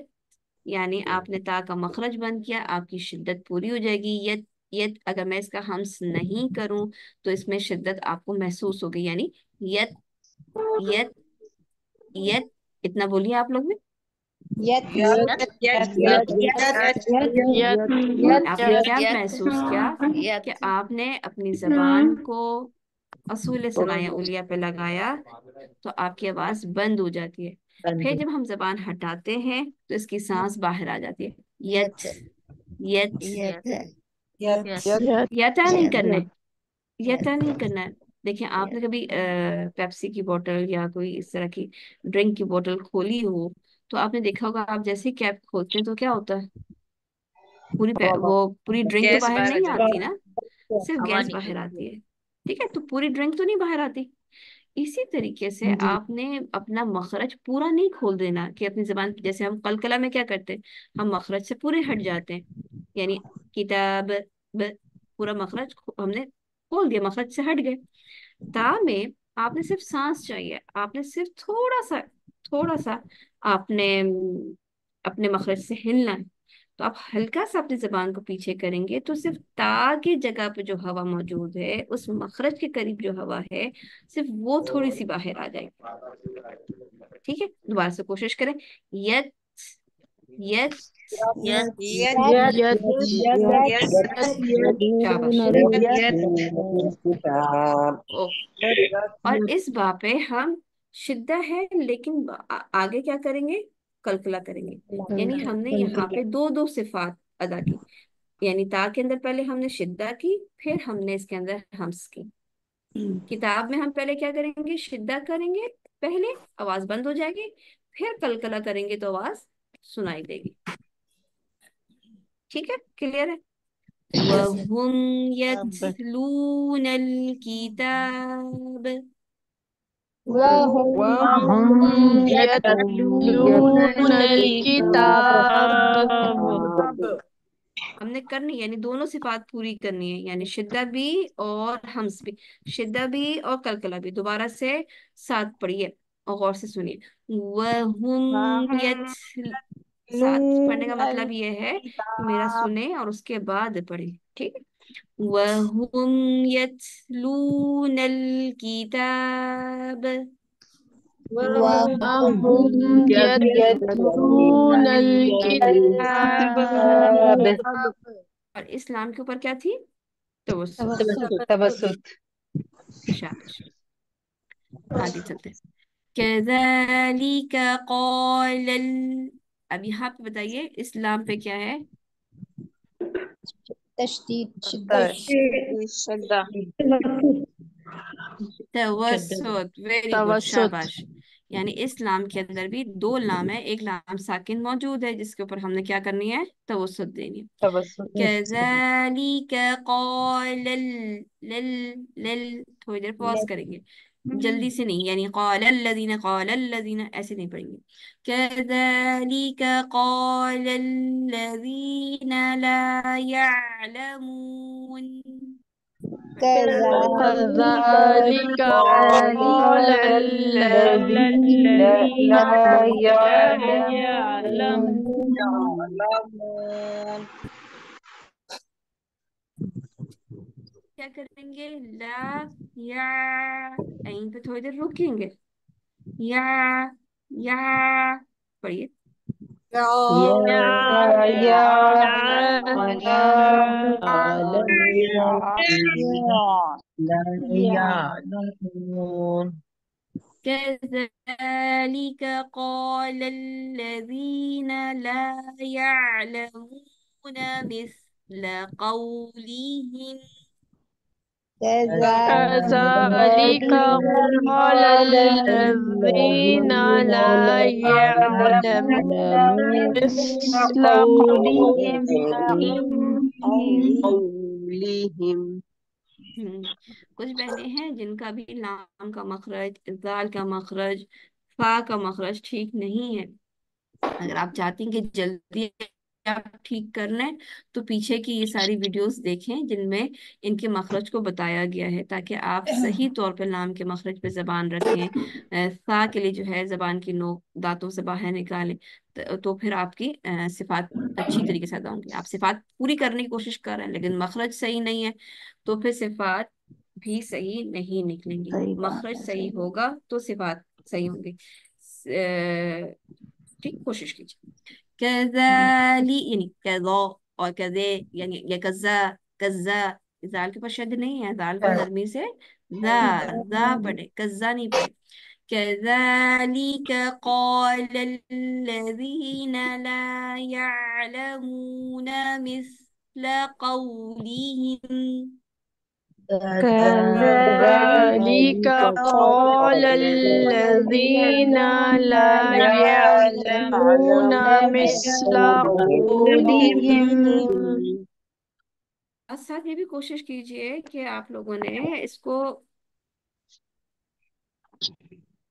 A: یعنی آپ نے تا کا مخرج بند کیا آپ کی شدت پوری ہو جائے گی یت اگر میں اس کا ہمس نہیں کروں تو اس میں شدت آپ کو محسوس ہوگی یعنی یت یت یت اتنا بولیے آپ لوگ نے آپ نے کیا محسوس کیا کہ آپ نے اپنی زبان کو اصول ثنایا اولیہ پہ لگایا تو آپ کی آواز بند ہو جاتی ہے پھر جب ہم زبان ہٹاتے ہیں تو اس کی سانس باہر آ جاتی ہے یت یت یتا نہیں کرنا ہے یتا نہیں کرنا ہے دیکھیں آپ نے کبھی پیپسی کی بوتل یا کوئی اس طرح کی ڈرنک کی بوتل کھولی ہو تو آپ نے دیکھا ہوگا آپ جیسے ہی کیپ کھولتے ہیں تو کیا ہوتا ہے وہ پوری ڈرنک تو باہر نہیں آتی نا صرف گیس باہر آتی ہے ٹھیک ہے تو پوری ڈرنک تو نہیں باہر آتی اسی طریقے سے آپ نے اپنا مخرج پورا نہیں کھول دینا کہ اپنی زبان جیسے ہم قلقلہ میں کیا کرتے ہیں ہم مخرج سے پورے ہٹ جاتے ہیں یعنی کتاب پورا مخرج ہم نے کھول دیا مخرج سے ہٹ گئے تا میں آپ نے صرف سانس چاہیے آپ نے صرف تھوڑا سا آپ نے اپنے مخرج سے ہلنا ہے تو آپ ہلکا سا اپنی زبان کو پیچھے کریں گے تو صرف تا کی جگہ پہ جو ہوا موجود ہے اس مخرج کے قریب جو ہوا ہے صرف وہ تھوڑی سی باہر آ جائے گی ٹھیک ہے دوبارہ سے کوشش کریں یت यत
B: यत
C: यत
A: शाबाश।
I: किताब।
A: ओ, और इस बा पे हम शिद्दा है, लेकिन आगे क्या करेंगे, कलकला करेंगे। यानी हमने यहाँ पे दो दो सिफात अदा की। यानी ता के अंदर पहले हमने शिद्दा की, फिर हमने इसके अंदर हम्स की। किताब में हम पहले क्या करेंगे, शिद्दा करेंगे पहले, आवाज बंद हो जाएगी, फिर कलकला करेंगे तो आवाज सुनाई देगी। ठीक है, क्लियर है। वहुम यतलूनल किताब।
C: وهم يتلون الكتاب
A: हमने करनी यानी दोनों सिफात पूरी करनी है, यानी शिद्दा भी और हम्स भी। शिद्दा भी और कलकला भी। दोबारा से साथ पढ़िए और गौर से सुनिए। वहुम यत साथ पढ़ने का मतलब ये है कि मेरा सुने और उसके बाद पढ़े। ठीक है। वहुम यतलूनल किताब।
C: وهم يتلون الكتاب
A: और इस्लाम के ऊपर क्या थी, तवस्सुत।
D: तवसुत।
A: शाबाश। आगे चलते हैं। कज़ालिक क़ालल। अब यहाँ पे बताइए इस्लाम पे क्या है,
C: شدة
A: तवस्सुत। वेरी गुड,
C: توسط
A: शाबाश। यानी इस लाम के अंदर भी दो लाम है, एक लाम साकिन मौजूद है जिसके ऊपर हमने क्या करनी है, तवस्सुत देनी है।
D: तवसुत।
A: कज़ालिक क़ालल। लल लल थोड़ी देर पॉज करेंगे, जल्दी से नहीं, यानी क़ालल लज़ीना ऐसे नहीं पढ़ेंगे। कज़ालिक क़ालल लज़ीना ला यअलमून।
C: كذلك قال الذين لا يعلمون
A: क्या करेंगे, ला या, यहीं पे थोड़ी देर रुकेंगे। या या पढ़िए। كذلك قال الذين لا يعلمون مثل قولهم.
C: كذلك قال الذين لا يعلمون مثل
D: قولهم
A: कुछ बहनें हैं जिनका भी लाम का मखरज, इज़ाल का मखरज, फा का मखरज ठीक नहीं है। अगर आप चाहती हैं कि जल्दी आप ठीक कर लें तो पीछे की ये सारी वीडियोस देखें जिनमें इनके मखरज को बताया गया है, ताकि आप सही तौर पर लाम के मखरज पे जबान रखें। सा के लिए जो है जबान की नोक दांतों से बाहर निकालें, तो फिर आपकी सिफात अच्छी तरीके से अदा होंगी। आप सिफात पूरी करने की कोशिश कर रहे हैं लेकिन मखरज सही नहीं है, तो फिर सिफात भी सही नहीं निकलेंगी। मखरज सही होगा तो सिफात सही होंगी। ठीक, कोशिश कीजिए। कज़ाली यानी कज़ा, और कज़े यानी या कज़ा। कज़ा जाल के पास शद नहीं है, जाल को नरमी से जा जा पढ़े, कज़ा नहीं पढ़े। कज़ालिक क़ालल्लज़ीन ला यअलमून मिस्ल क़ौलिहिम।
C: كذلك قال الذين لا يعلمون مثل قولهم
A: और साथ ये भी कोशिश कीजिए कि आप लोगों ने इसको,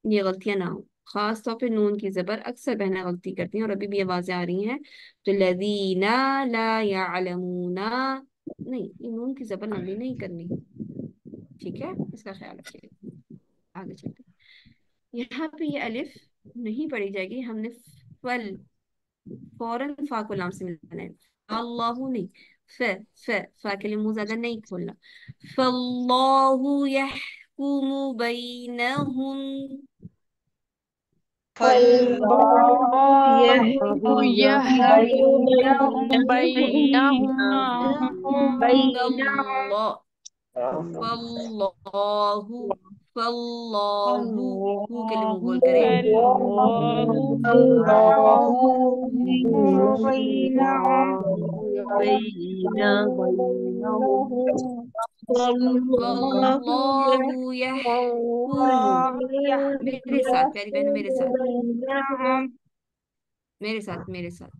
A: ये गलतियां ना हो। खास तौर पे नून की जबर अक्सर बहनें गलती करती हैं, और अभी भी आवाजें आ रही हैं। तो लदीना ला यालमूना, नहीं, ये नून की जबर लंबी नहीं करनी। ठीक है, इसका ख्याल रखिएगा। आगे चलते हैं। यहाँ पे ये अलिफ नहीं पढ़ी जाएगी, हमने फल फौरन फा को लाम से मिलाना है। अल्लाहु नहीं, फ फ फा के लिए मुंह ज्यादा नहीं खोलना। फल्लाहु यहकुमु बैनहुम।
C: فالله يحكم
E: بينهم
C: بينهم
A: فالله فالله فالله ہو کے لیے منہ گول کریں.
C: فالله
A: فاللہ یحکم. میرے ساتھ پیاری بہن، میرے ساتھ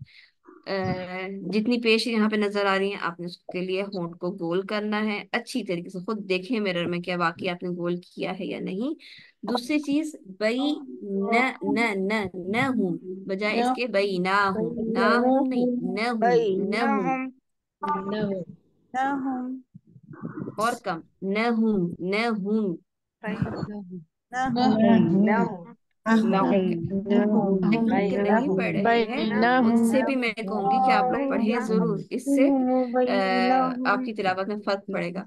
A: جتنی پیش یہاں پہ نظر آ رہی ہیں آپ نے اس کے لیے ہونٹ کو گول کرنا ہے. اچھی طریقے سے خود دیکھیں مرر میں کیا واقعی آپ نے گول کیا ہے یا نہیں. دوسری چیز بئی نہ نہ نہ نہ ہوں بجائے اس کے بئی نہ ہوں نہیں نہ ہوں نہ ہوں اور کم نہ ہوں نہ ہوں. اوکے. جن لوگ کے نہیں پڑھ رہے ہیں ان سے بھی میں کہوں گی کہ آپ لوگ پڑھیں ضرور، اس سے آپ کی تلاوت میں فرق پڑے گا.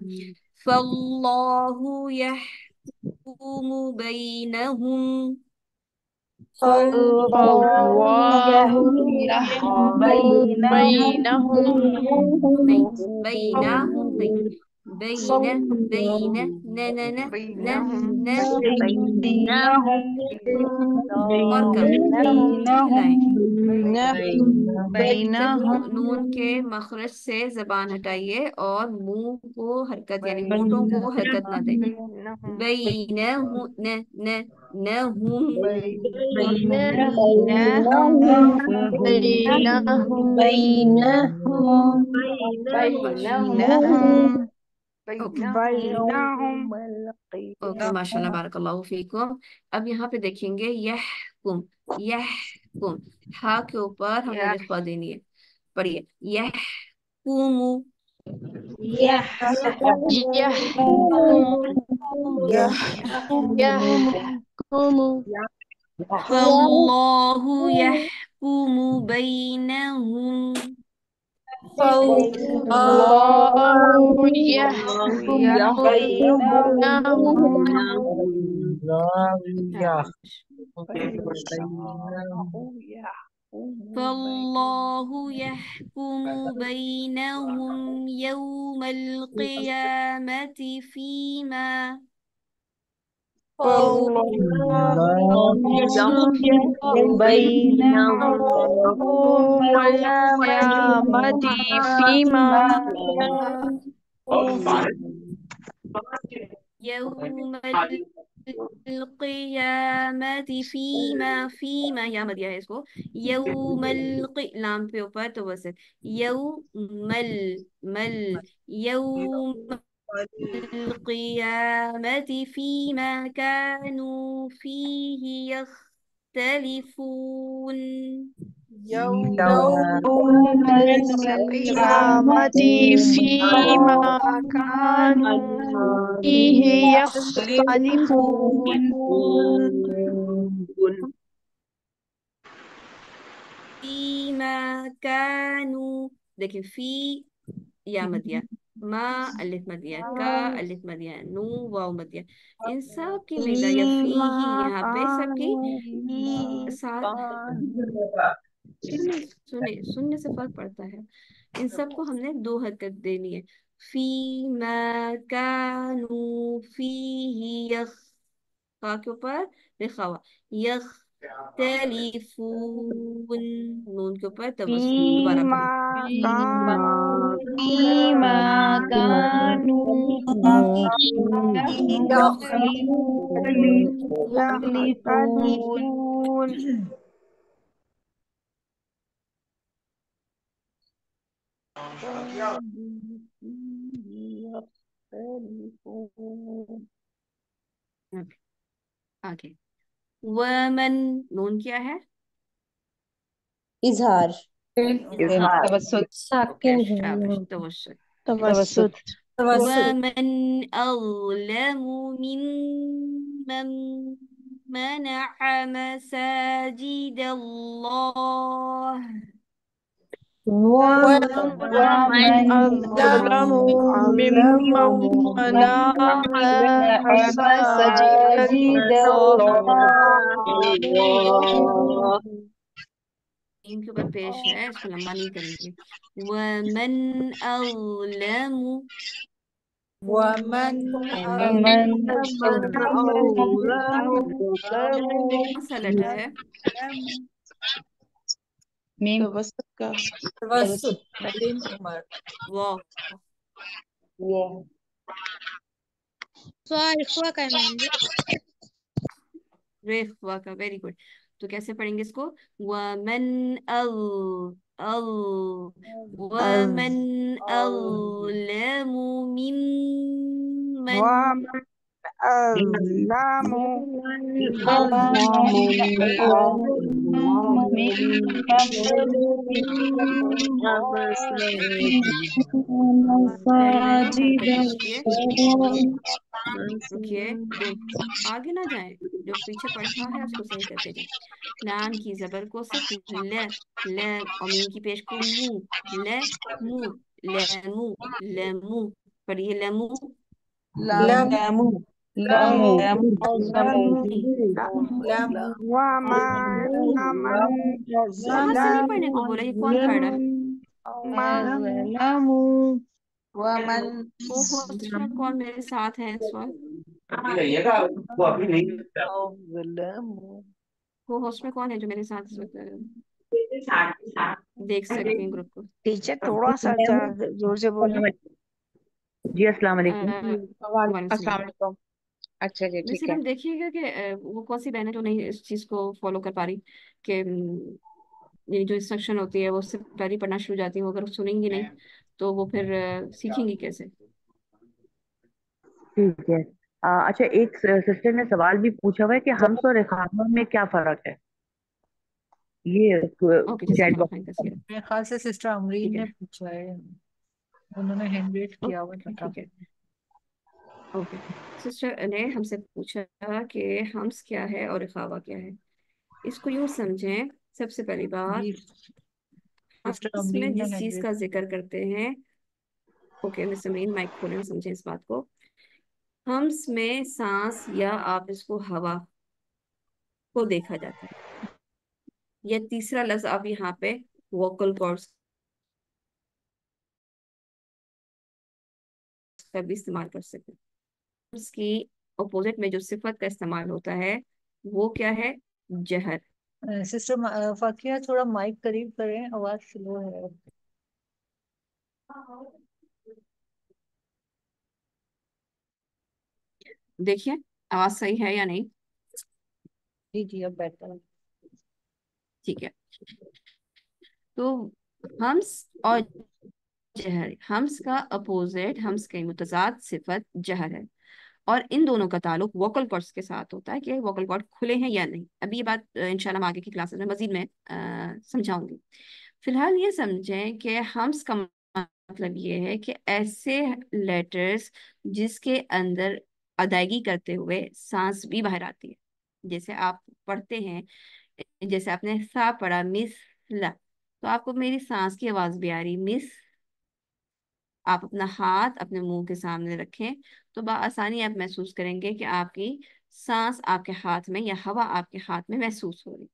A: فاللہ یحکم بینہم.
C: فالله يحكم بينهم
A: نہیں بینہم نہیں بینہ بینہ نہ نہ نہ نہ نہ اور کم ہلائیں. نون کے مخرج سے زبان ہٹائیے اور منہ کو حرکت یعنی ہونٹوں کو حرکت نہ دیں. بینہم نہ نہ نہ ہم. اوکے ماشاء اللہ بارک اللہ فیکم. اب یہاں پہ دیکھیں گے یحکم یحکم ہا کے اوپر ہم نے رخوہ دینی ہے. پڑھیے یحکم
C: يحكم
A: فاللہ یحکم بینہم.
C: الله يحكم بينهم
A: فاللہ یحکم بینہم یوم القیامت فیما
C: يحكم بينهم يوم القيامة فيما
A: یوم القیامت فیما یا مدیہ ہے اس کو. یوم لام پہ اوپر تو بس یوم مل یوم القیامت فیما كانوا فیہ یختلفون.
C: يوم القيامة فيما كانوا فيه يختلفون
A: فیما كانوا دیکھیں فی یا مدیہ ما الف مدیہ کا الف مدیہ نو واو مدیہ ان سب کی مقدار یا فی ہی یہاں پہ سب کی ساتھ سننے سے فرق پڑتا ہے. ان سب کو ہم نے دو حرکت دینی ہے. فی ما کانوا فیہ خا کے اوپر لکھا ہوا یختلفون نون کے اوپر توسط. دوبارہ پڑھیں.
C: فيما كانوا يختلفون
A: آگے ومن نون کیا ہے؟
E: اظہار
D: توسط
E: ساکن ہے
A: شاباش توسط.
C: توسط
A: ومن أظلم ممن منع مساجد الله
C: ومن
B: ومن
C: أظلم ممن منع مساجد الله.
A: ان کے اوپر پیش ہے، اس کو لمبا نہیں کریں گے. ومن اظلم،
G: ومن
C: ومن
A: کون سا لیٹر ہے؟
F: میم.
H: توسط کا
G: توسط نلیم عمر.
A: واو.
E: سوال کا ہے میم جی.
A: ریف وا کا، ویری گڈ. تو کیسے پڑھیں گے اس کو؟ ومن ال ومن اظلم ممن
D: ومن أظلم
A: ویری ویری گڈ،
C: مساجد
A: حرکت کیجیے.
C: الله.
A: رکیے، آگے نہ جائیں، جو پیچھے پڑھا ہے اس کو صحیح کرتے جائیں. لام کی زبر کو صرف ل اور میم کی پیش کو مو، مو لیمو لیمو پڑھیے لیمو.
G: لم
D: لامو
G: لم
D: لامو
G: لم
D: وما من
A: وہاں سے نہیں
D: أظلم
A: پڑھنے کو بولا، یہ کون پڑھ رہا ہے؟
D: ممن ومن
A: کو ہوسٹ میں کون میرے ساتھ ہے اس وقت؟ کو ہوسٹ میں کون ہے جو میرے ساتھ اس وقت دیکھ سکتے ہیں گروپ کو؟
D: ٹیچر تھوڑا سا زور سے بولیں.
I: جی السلام علیکم.
A: وعلیکم
F: السلام
A: السلام.
F: علیکم. اچھا جی
A: ویسے
F: ٹھیک ہے.
A: تم دیکھیے گا کہ وہ کون سی بہن ہے جو نہیں اس چیز کو فالو کر پا رہی، کہ یہ جو انسٹرکشن ہوتی ہے وہ اس سے پہلے پڑھنا شروع ہو جاتی ہے، وہ اگر سنیں گی نہیں تو وہ پھر سیکھیں گی کیسے؟
I: ٹھیک ہے. اچھا ایک سسٹر نے سوال بھی پوچھا ہوا ہے کہ ہمس اور اخامہ میں کیا فرق ہے؟ یہ
A: اوکے جزاک
I: چیٹ
A: اللہ
I: باکس.
A: خیر کثیر.
G: میرے خیال سے سسٹر
A: ٹھیک
G: امرین
A: ہے،
G: نے پوچھا ہے، انہوں نے ہینڈ ریز کیا ہوا
A: اوکے
G: تھا.
A: ٹھیک ہے. اوکے، سسٹر نے ہم سے پوچھا کہ ہمس کیا ہے اور اخاوہ کیا ہے. اس کو یوں سمجھیں، سب سے پہلی بات،
G: جی سسٹر
A: ہمس میں
G: امرین نے
A: جس
G: ہینڈ
A: چیز
G: ریز
A: کا
G: کیا.
A: ذکر کرتے ہیں، اوکے مس امین مائک کھولیں اور سمجھیں اس بات کو. ہمس میں سانس یا آپ اس کو ہوا کو دیکھا جاتا ہے. یا تیسرا لفظ آپ یہاں پہ ووکل کارڈز کا بھی استعمال کر سکتے ہیں. اس کی اپوزٹ میں جو صفت کا استعمال ہوتا ہے وہ کیا ہے؟ جہر.
G: سسٹر فاقیہ تھوڑا مائک قریب کریں، آواز سلو ہے.
A: دیکھیے آواز صحیح ہے یا نہیں؟
G: جی جی اب بہتر ہے.
A: ٹھیک ہے. تو ہمس اور جہر، ہمس کا اپوزٹ، ہمس کی متضاد صفت جہر ہے، اور ان دونوں کا تعلق ووکل کارڈز کے ساتھ ہوتا ہے کہ ووکل کارڈ کھلے ہیں یا نہیں. ابھی یہ بات انشاءاللہ ہم آگے کی کلاسز میں مزید میں سمجھاؤں گی. فی الحال یہ سمجھیں کہ ہمس کا مطلب یہ ہے کہ ایسے لیٹرز جس کے اندر ادائیگی کرتے ہوئے سانس بھی باہر آتی ہے. جیسے آپ پڑھتے ہیں، جیسے آپ نے سا پڑھا مس لا، تو آپ کو میری سانس کی آواز بھی آ رہی مس. آپ اپنا ہاتھ اپنے منہ کے سامنے رکھیں تو بآسانی آپ محسوس کریں گے کہ آپ کی سانس آپ کے ہاتھ میں یا ہوا آپ کے ہاتھ میں محسوس ہو رہی.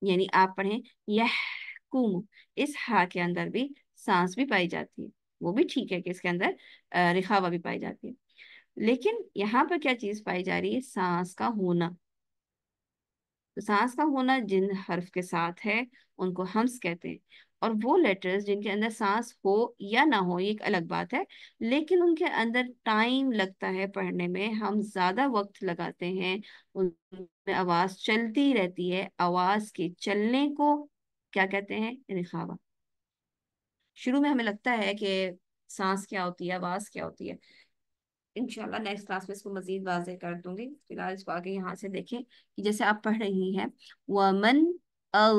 A: یعنی آپ پڑھیں یحکم، اس ہا کے اندر بھی سانس بھی پائی جاتی ہے. وہ بھی ٹھیک ہے کہ اس کے اندر رخاوہ بھی پائی جاتی ہے، لیکن یہاں پر کیا چیز پائی جا رہی ہے؟ سانس کا ہونا. تو سانس کا ہونا جن حرف کے ساتھ ہے ان کو ہمس کہتے ہیں، اور وہ لیٹرز جن کے اندر سانس ہو یا نہ ہو یہ ایک الگ بات ہے، لیکن ان کے اندر ٹائم لگتا ہے پڑھنے میں، ہم زیادہ وقت لگاتے ہیں، ان میں آواز چلتی رہتی ہے. آواز کے چلنے کو کیا کہتے ہیں؟ رخاوہ. شروع میں ہمیں لگتا ہے کہ سانس کیا ہوتی ہے، آواز کیا ہوتی ہے. انشاءاللہ نیکسٹ کلاس میں اس کو مزید واضح کر دوں گی. فی الحال اس کو آگے یہاں سے دیکھیں کہ جیسے آپ پڑھ رہی ہیں ومن او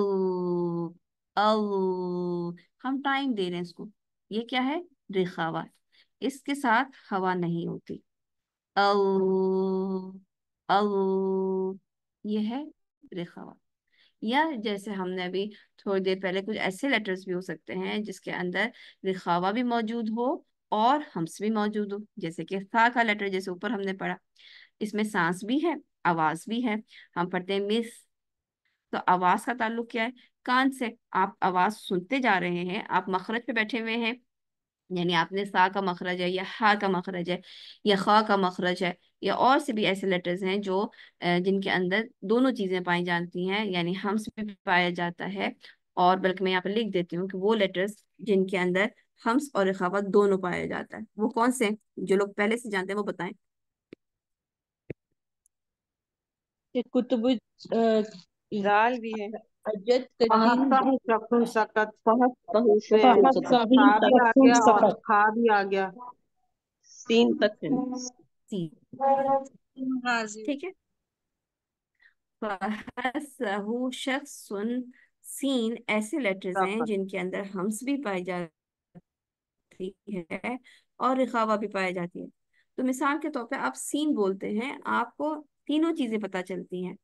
A: او، ہم ٹائم دے رہے ہیں اس کو. یہ کیا ہے؟ رخاوہ. اس کے ساتھ ہوا نہیں ہوتی. او او، یہ ہے رخاوہ. یا جیسے ہم نے ابھی تھوڑی دیر پہلے کچھ ایسے لیٹرز بھی ہو سکتے ہیں جس کے اندر رخاوہ بھی موجود ہو اور ہمس بھی موجود ہو، جیسے کہ فا کا لیٹر جیسے اوپر ہم نے پڑھا، اس میں سانس بھی ہے، آواز بھی ہے. ہم پڑھتے ہیں مس، تو آواز کا تعلق کیا ہے؟ کان سے. آپ آواز سنتے جا رہے ہیں، آپ مخرج پہ بیٹھے ہوئے ہیں، یعنی آپ نے سا کا مخرج ہے یا ہا کا مخرج ہے یا خا کا مخرج ہے، یا اور سے بھی ایسے لیٹرز ہیں جو جن کے اندر دونوں چیزیں پائی جاتی ہیں، یعنی ہمس بھی پایا جاتا ہے، اور بلکہ میں یہاں پہ لکھ دیتی ہوں کہ وہ لیٹرز جن کے اندر ہمس اور رخاوت دونوں پایا جاتا ہے وہ کون سے ہیں؟ جو لوگ پہلے سے جانتے ہیں وہ بتائیں.
C: کتب
D: دال بھی ہے.
C: اجد
J: فہد
C: قدیم
J: سہو شخص سکت
G: فہد بہو
J: سے
G: شخص
C: فہد
G: سکت.
C: صحیح
J: تا بھی آ
C: شخص
J: گیا اور
C: سکت
J: کھا بھی آ گیا.
C: سین تک ہے.
A: سی.
F: غازی.
A: ٹھیک ہے. فَحَسَّهُ شخص سین ایسے لیٹرز ہیں
J: سکت
A: جن کے اندر ہمس بھی پائی جاتی ہے اور رخاوہ بھی پائی جاتی ہے. تو مثال کے طور پہ آپ سین بولتے ہیں، آپ کو تینوں چیزیں پتہ چلتی ہیں،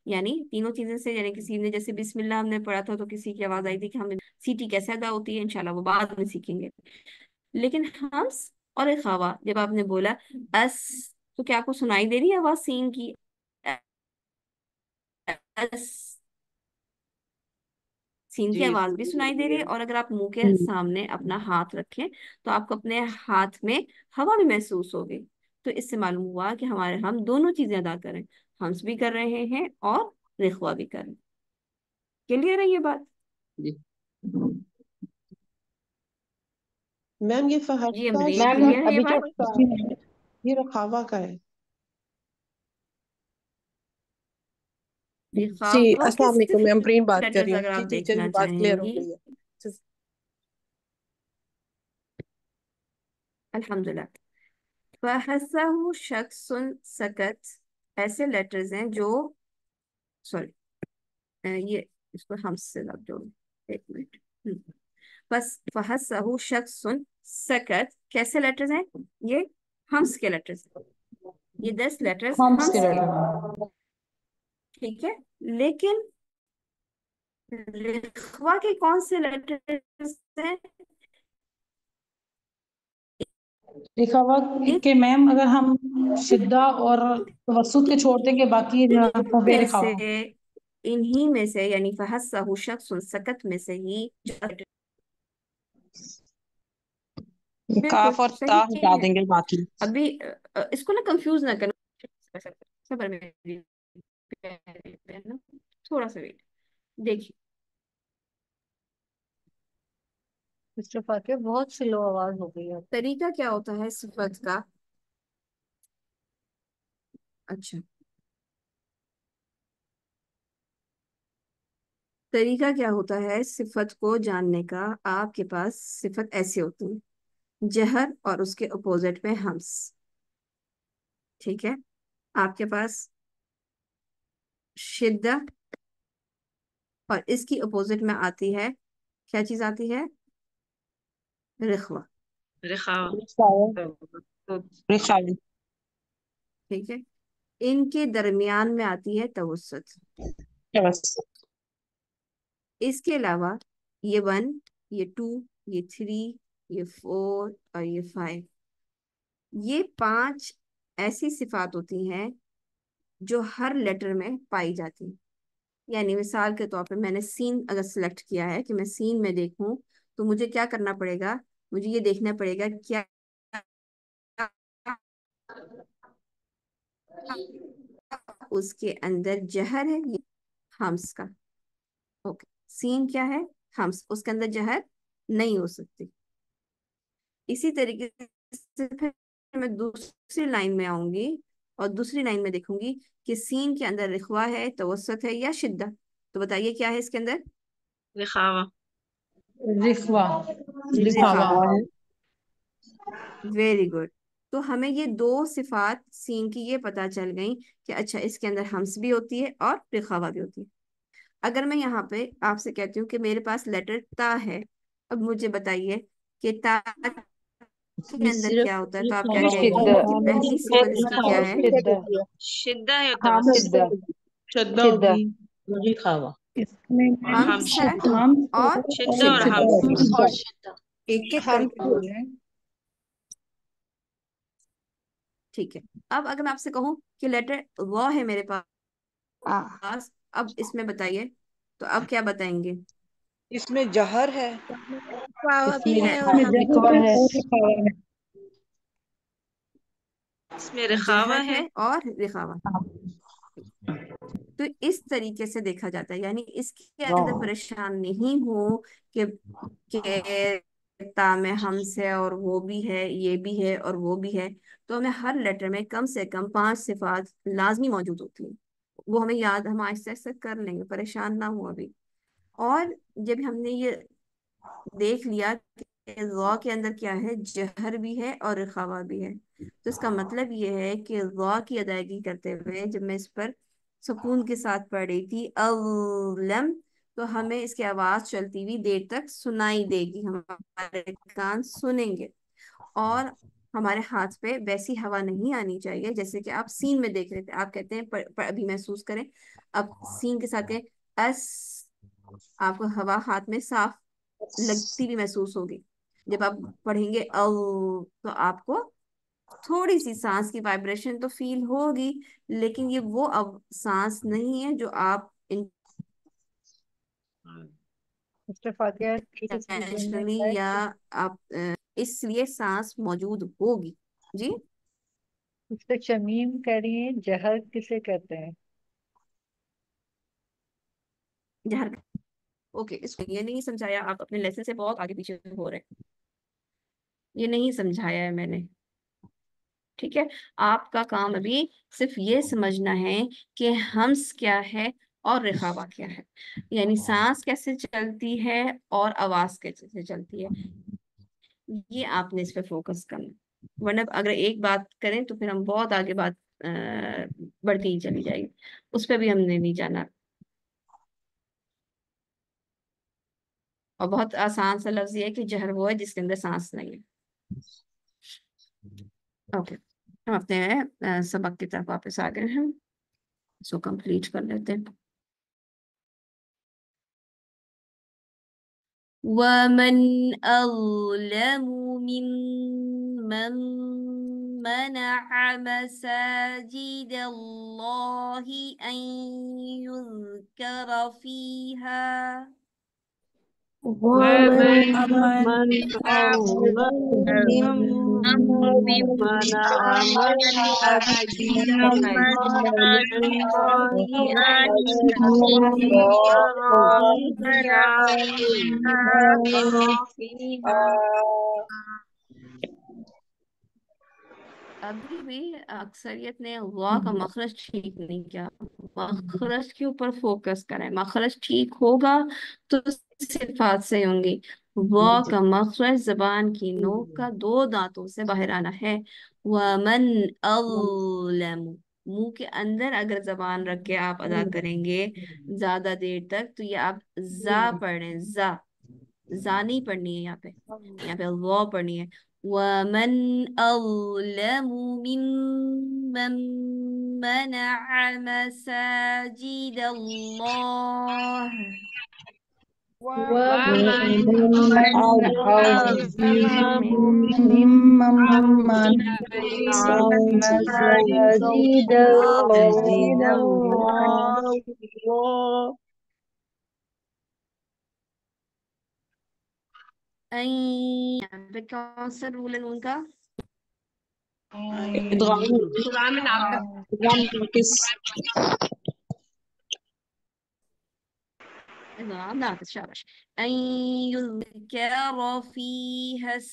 A: یعنی تینوں چیزیں سے، یعنی کسی نے جیسے بسم اللہ ہم نے پڑھا تھا تو کسی کی آواز آئی تھی کہ ہمیں سیٹی کیسے ادا ہوتی ہے، انشاءاللہ وہ بعد میں سیکھیں گے. لیکن ہمس اور رخاوہ جب آپ نے بولا اس، تو کیا آپ کو سنائی دے رہی ہے آواز سین کی؟ اس، سین کی
J: جی
A: آواز بھی
J: سنائی
A: سنائی
J: دے
A: دے
J: رہی
A: رہی
J: ہے.
A: ہے، اور اگر آپ منہ کے سامنے اپنا ہاتھ رکھیں تو آپ کو اپنے ہاتھ میں ہوا بھی محسوس ہوگی. تو اس سے معلوم ہوا کہ ہم دونوں چیزیں ادا کریں، ہمس بھی کر رہے ہیں اور رخوہ بھی کر رہے ہیں. کلیئر ہے یہ بات؟
J: جی میم یہ
A: جی
J: فہرستہ
A: امرین،
C: میم
A: کلیئر ہے یہ
C: ابھی جو
A: بات؟
J: کا یہ رخاوا کا ہے.
G: جی
A: رخاوہ کے
G: السلام علیکم، میں امبرین
A: صرف
G: بات کر رہی
A: لیٹرز
G: ہوں.
A: اگر
G: جی
A: آپ
G: ٹیچر
A: دیکھنا
G: کی بات کلیئر
A: چاہیں
G: ہو
A: گی،
G: گئی ہے.
A: الحمدللہ. فَحَسَّهُ شَخْصٌ سَكَتْ ایسے لیٹرز ہیں جو، سوری یہ اس کو ہم سے لگ جوڑ، ایک منٹ. بس فَحَسَّهُ شَخْصٌ سَكَتْ کیسے لیٹرز ہیں؟ یہ ہمس کے لیٹرز ہیں، یہ 10 لیٹرز
C: ہمس کے
A: ہمس کے ہیں.
C: لیٹر.
A: ٹھیک ہے. لیکن رخوہ کے کون سے لیٹرز ہیں؟
C: لکھا کہ میم اگر ہم شدہ اور توسط کے چھوڑ دیں گے باقی بے
A: میں سے،
C: رکھاوا.
A: انہی میں سے، یعنی فَحَسَّهُ شَخْصٌ سَكَتْ میں سے ہی بالکل
D: کاف اور تا
A: صحیح
D: ہٹا
A: ہے.
D: دیں گے باقی.
A: ابھی اس کو نا کنفیوز نہ کرنا، صبر میری پیاری بہن، تھوڑا سا ویٹ. دیکھیے
G: مسٹر فاقیہ بہت سلو آواز ہو گئی ہے.
A: طریقہ کیا ہوتا ہے صفت کا. اچھا، طریقہ کیا ہوتا ہے صفت کو جاننے کا؟ آپ کے پاس صفت ایسے ہوتی ہے، جہر اور اس کے اپوزٹ میں ہمس. ٹھیک ہے. آپ کے پاس شدہ اور اس کی اپوزٹ میں آتی ہے، کیا چیز آتی ہے؟ رخوہ.
F: رخاوہ.
D: رخاوی.
A: ٹھیک ہے. ان کے درمیان میں آتی ہے توسط.
D: بس.
A: اس کے علاوہ یہ 1، یہ 2، یہ 3، یہ 4 اور یہ 5، یہ 5 ایسی صفات ہوتی ہیں جو ہر لیٹر میں پائی جاتی ہیں. یعنی مثال کے طور پہ میں نے سین اگر سلیکٹ کیا ہے کہ میں سین میں دیکھوں، تو مجھے کیا کرنا پڑے گا؟ مجھے یہ دیکھنا پڑے گا کیا اس کے اندر جہر ہے ہمس کا. اوکے. سین کیا ہے؟ ہمس، اس کے اندر جہر نہیں ہو سکتی. اسی طریقے سے پھر میں دوسری لائن میں آؤں گی اور دوسری لائن میں دیکھوں گی کہ سین کے اندر رخوہ ہے، توسط ہے یا شدہ. تو بتائیے کیا ہے اس کے اندر؟
F: رخاوہ.
C: رخوا.
A: رخاوہ.
C: لکھاوا.
A: Very good. تو ہمیں یہ 2 صفات سین کی یہ پتا چل گئی کہ اچھا اس کے اندر ہمس بھی ہوتی ہے اور رخاوہ بھی ہوتی ہے. اگر میں یہاں پہ آپ سے کہتی ہوں کہ میرے پاس لیٹر تا ہے، اب مجھے بتائیے کہ تا کے
C: یہ
A: اندر
C: صرف
A: کیا ہوتا ہے، تو آپ کیا
C: لکھاوا
A: کہیں
C: ہوتا
A: گی
C: ہے.
A: کہ پہلی صفت اس کی کیا ہے؟
C: شدہ.
F: شدہ ہے اور
J: ہاں
F: توسط.
C: شدہ.
J: شدہ
C: شدہ.
J: ہوگی. لکھاوا.
C: इसमें
A: हम्स है
C: हम
A: और
F: शिद्दा और
A: शिद्दत।
F: हम्स।
E: और शिद्दा।
G: एक एक
B: हम
G: करके बोले।
A: ठीक है, अब अगर मैं आपसे कहूँ कि लेटर व है मेरे पास, अब इसमें बताइए, तो अब क्या बताएंगे?
K: इसमें जहर है।
D: इसमें
A: है,
C: इसमें जहर है और रिखावा है।
F: इसमें रिखावा
A: जहर
F: है।
A: है और रिखावा। तो इस तरीके से देखा जाता है, यानी इसके अंदर परेशान नहीं हो कि ता में हमस है और वो भी है, ये भी है और वो भी है। तो हमें हर लेटर में कम से कम 5 सिफात लाजमी मौजूद होती है। वो हमें याद, हम आहिस्ता आहिस्ता कर लेंगे, परेशान ना हो अभी। और जब हमने ये देख लिया कि ज़ा के अंदर क्या है, जहर भी है और रिखावा भी है, तो इसका मतलब ये है कि ज़ा की अदायगी करते हुए जब मैं इस पर सुकून के साथ पढ़ रही थी अल्लम, तो हमें इसकी आवाज चलती हुई देर तक सुनाई देगी, हमारे कान सुनेंगे। और हमारे हाथ पे वैसी हवा नहीं आनी चाहिए जैसे कि आप सीन में देख रहे थे। आप कहते हैं अभी महसूस करें, अब सीन के साथ के अस, आपको हवा हाथ में साफ लगती भी महसूस होगी। जब आप पढ़ेंगे तो आपको थोड़ी सी सांस की वाइब्रेशन तो फील होगी, लेकिन ये वो अब सांस नहीं है जो आप
G: मिस्टर फातिहा इसकी
A: इंटेंशनली
G: जिम्मेदार
A: या आप इसलिए सांस मौजूद होगी। जी,
G: मिस्टर शमीम कह रही हैं जहर किसे कहते हैं?
A: जहर। ओके, इसको ये नहीं समझाया, आप अपने लेसन से बहुत आगे पीछे हो रहे हैं, ये नहीं समझाया है मैंने। ठीक है, आपका काम अभी सिर्फ ये समझना है कि हम्स क्या है और रिखावा क्या है, यानी सांस कैसे चलती है और आवाज कैसे चलती है, ये आपने इस पे फोकस करना। वरना अगर एक बात करें तो फिर हम बहुत आगे बात बढ़ती ही चली जाएगी, उस पर भी हमने नहीं जाना। और बहुत आसान सा लफ्ज ये है कि जहर वो है जिसके अंदर सांस नहीं है। ओके, हम अपने सबक की तरफ वापस आ गए हैं, इसको कंप्लीट कर लेते हैं। ومن أظلم ممن منع مساجد الله أن يذكر فيها
E: ومن
F: ومن
E: أظلم
F: ممن
E: ممن
F: منع مساجد الله أن يذكر فيها
A: अभी भी अक्सरियत ने वाह का मखरज ठीक नहीं किया। मखरज के ऊपर फोकस करें, मखरज ठीक होगा तो सिफात से होंगी। वाह का मखरज जबान की नोक का 2 दांतों से बाहर आना है। वमन अल्लम, मुंह के अंदर अगर जबान रख के आप अदा करेंगे ज्यादा देर तक, तो ये आप जा पढ़ रहे हैं, जा नहीं पढ़नी है यहाँ पे अल्लाह पढ़नी है। वमन अज़लमु मिम्मन मनअ मसाजिद अल्लाह
F: ومن
C: ومن أظلم ممن منع مساجد الله
A: यहाँ पे कौन सा रूल है उनका?
F: إدغام ناقص.
A: नाकिस, शाबाश। अन युज़करा फीहस,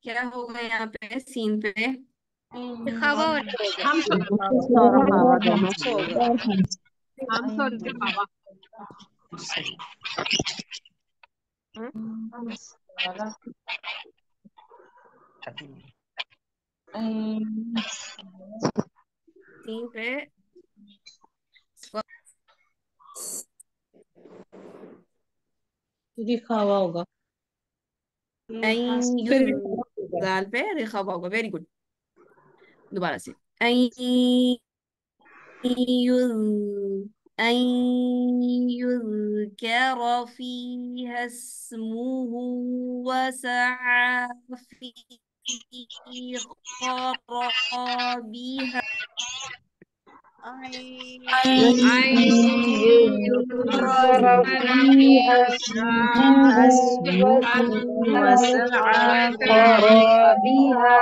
A: क्या होगा यहाँ पे सीन पे?
B: रिखावा और हो गया।
F: हम सॉरी रिखावा.
A: सीन पे
J: लिखावा होगा।
A: दाल पे रिखावा होगा। वेरी गुड, दोबारा से। أن يذكر فيها اسمه وسعى في خرابها.
E: يذكر فيها اسمه وسعى في خرابها.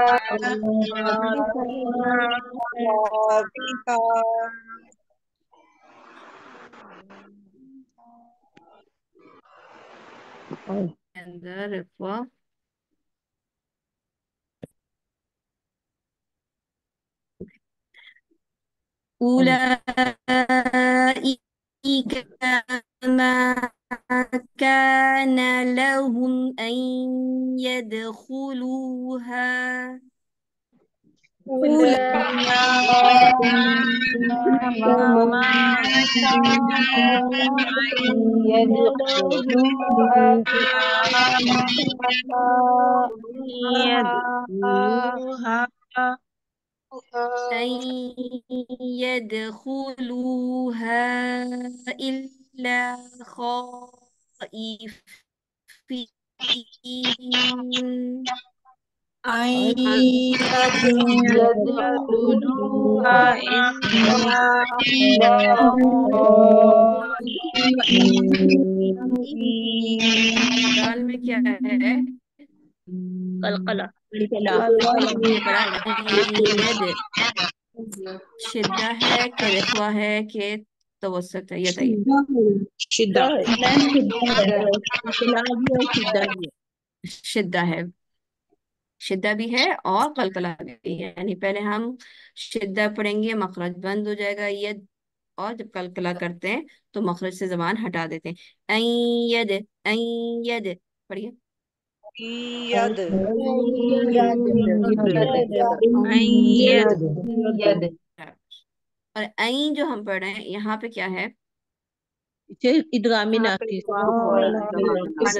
A: أندر رفوا أولئك ما كان لهم أن يدخلوها
E: أولئك ما كان يدخلوها
A: أن يدخلوها إلا خائفين.
E: يدخلوها إلا
A: دال میں کیا ہے؟
E: قلقلة
A: یہ پڑھا ید شدہ ہے کہ رخوہ ہے کہ توسط ہے؟ یہ بتائیے. شدہ ہے، شدہ بھی ہے اور قلقلہ بھی ہے. یعنی پہلے ہم شدہ پڑھیں گے، مخرج بند ہو جائے گا ید، اور جب قلقلہ کرتے ہیں تو مخرج سے زبان ہٹا دیتے ہیں. این ید، این ید پڑھیے.
K: ید
A: اور این جو ہم پڑھ رہے ہیں یہاں پہ کیا ہے؟
J: ادغام ناقص.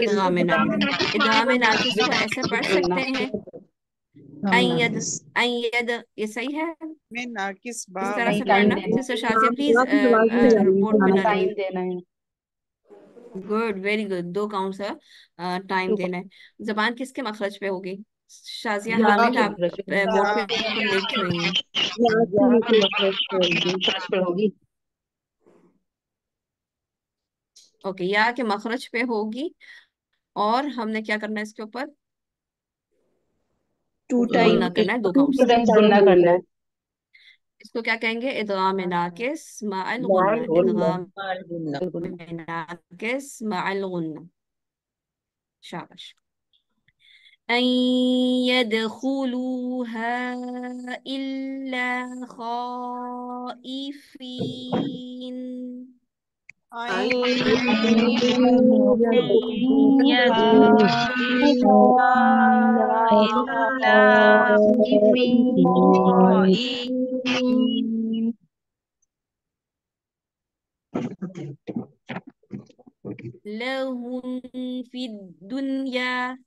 A: ادغام ناقص. ادغام ناقص کو ایسے پڑھ سکتے ہیں این ید، این ید، یہ صحیح ہے
K: میں ناقص
A: اس
K: با
A: طرح سے پڑھنا. سسٹر شازیہ پلیز بورڈ پہ نہ لکھیں. Good, very good. 2 کاؤنٹس ہے، ٹائم دینا ہے. زبان کس کے مخرج پہ ہوگی؟ شازیہ حامد آپ بورڈ پہ بالکل لکھی ہوئی ہیں. اوکے، یا کے مخرج پہ ہوگی. اور ہم نے کیا کرنا ہے اس کے اوپر؟ گننا کرنا ہے 2 کاؤنٹس. اس کو کیا کہیں گے؟ ادغام ناقص مع الغنہ. ادغام ناقص مع الغنہ. شاباش. أن يدخلوها إلا خائفين. لهم في الدنيا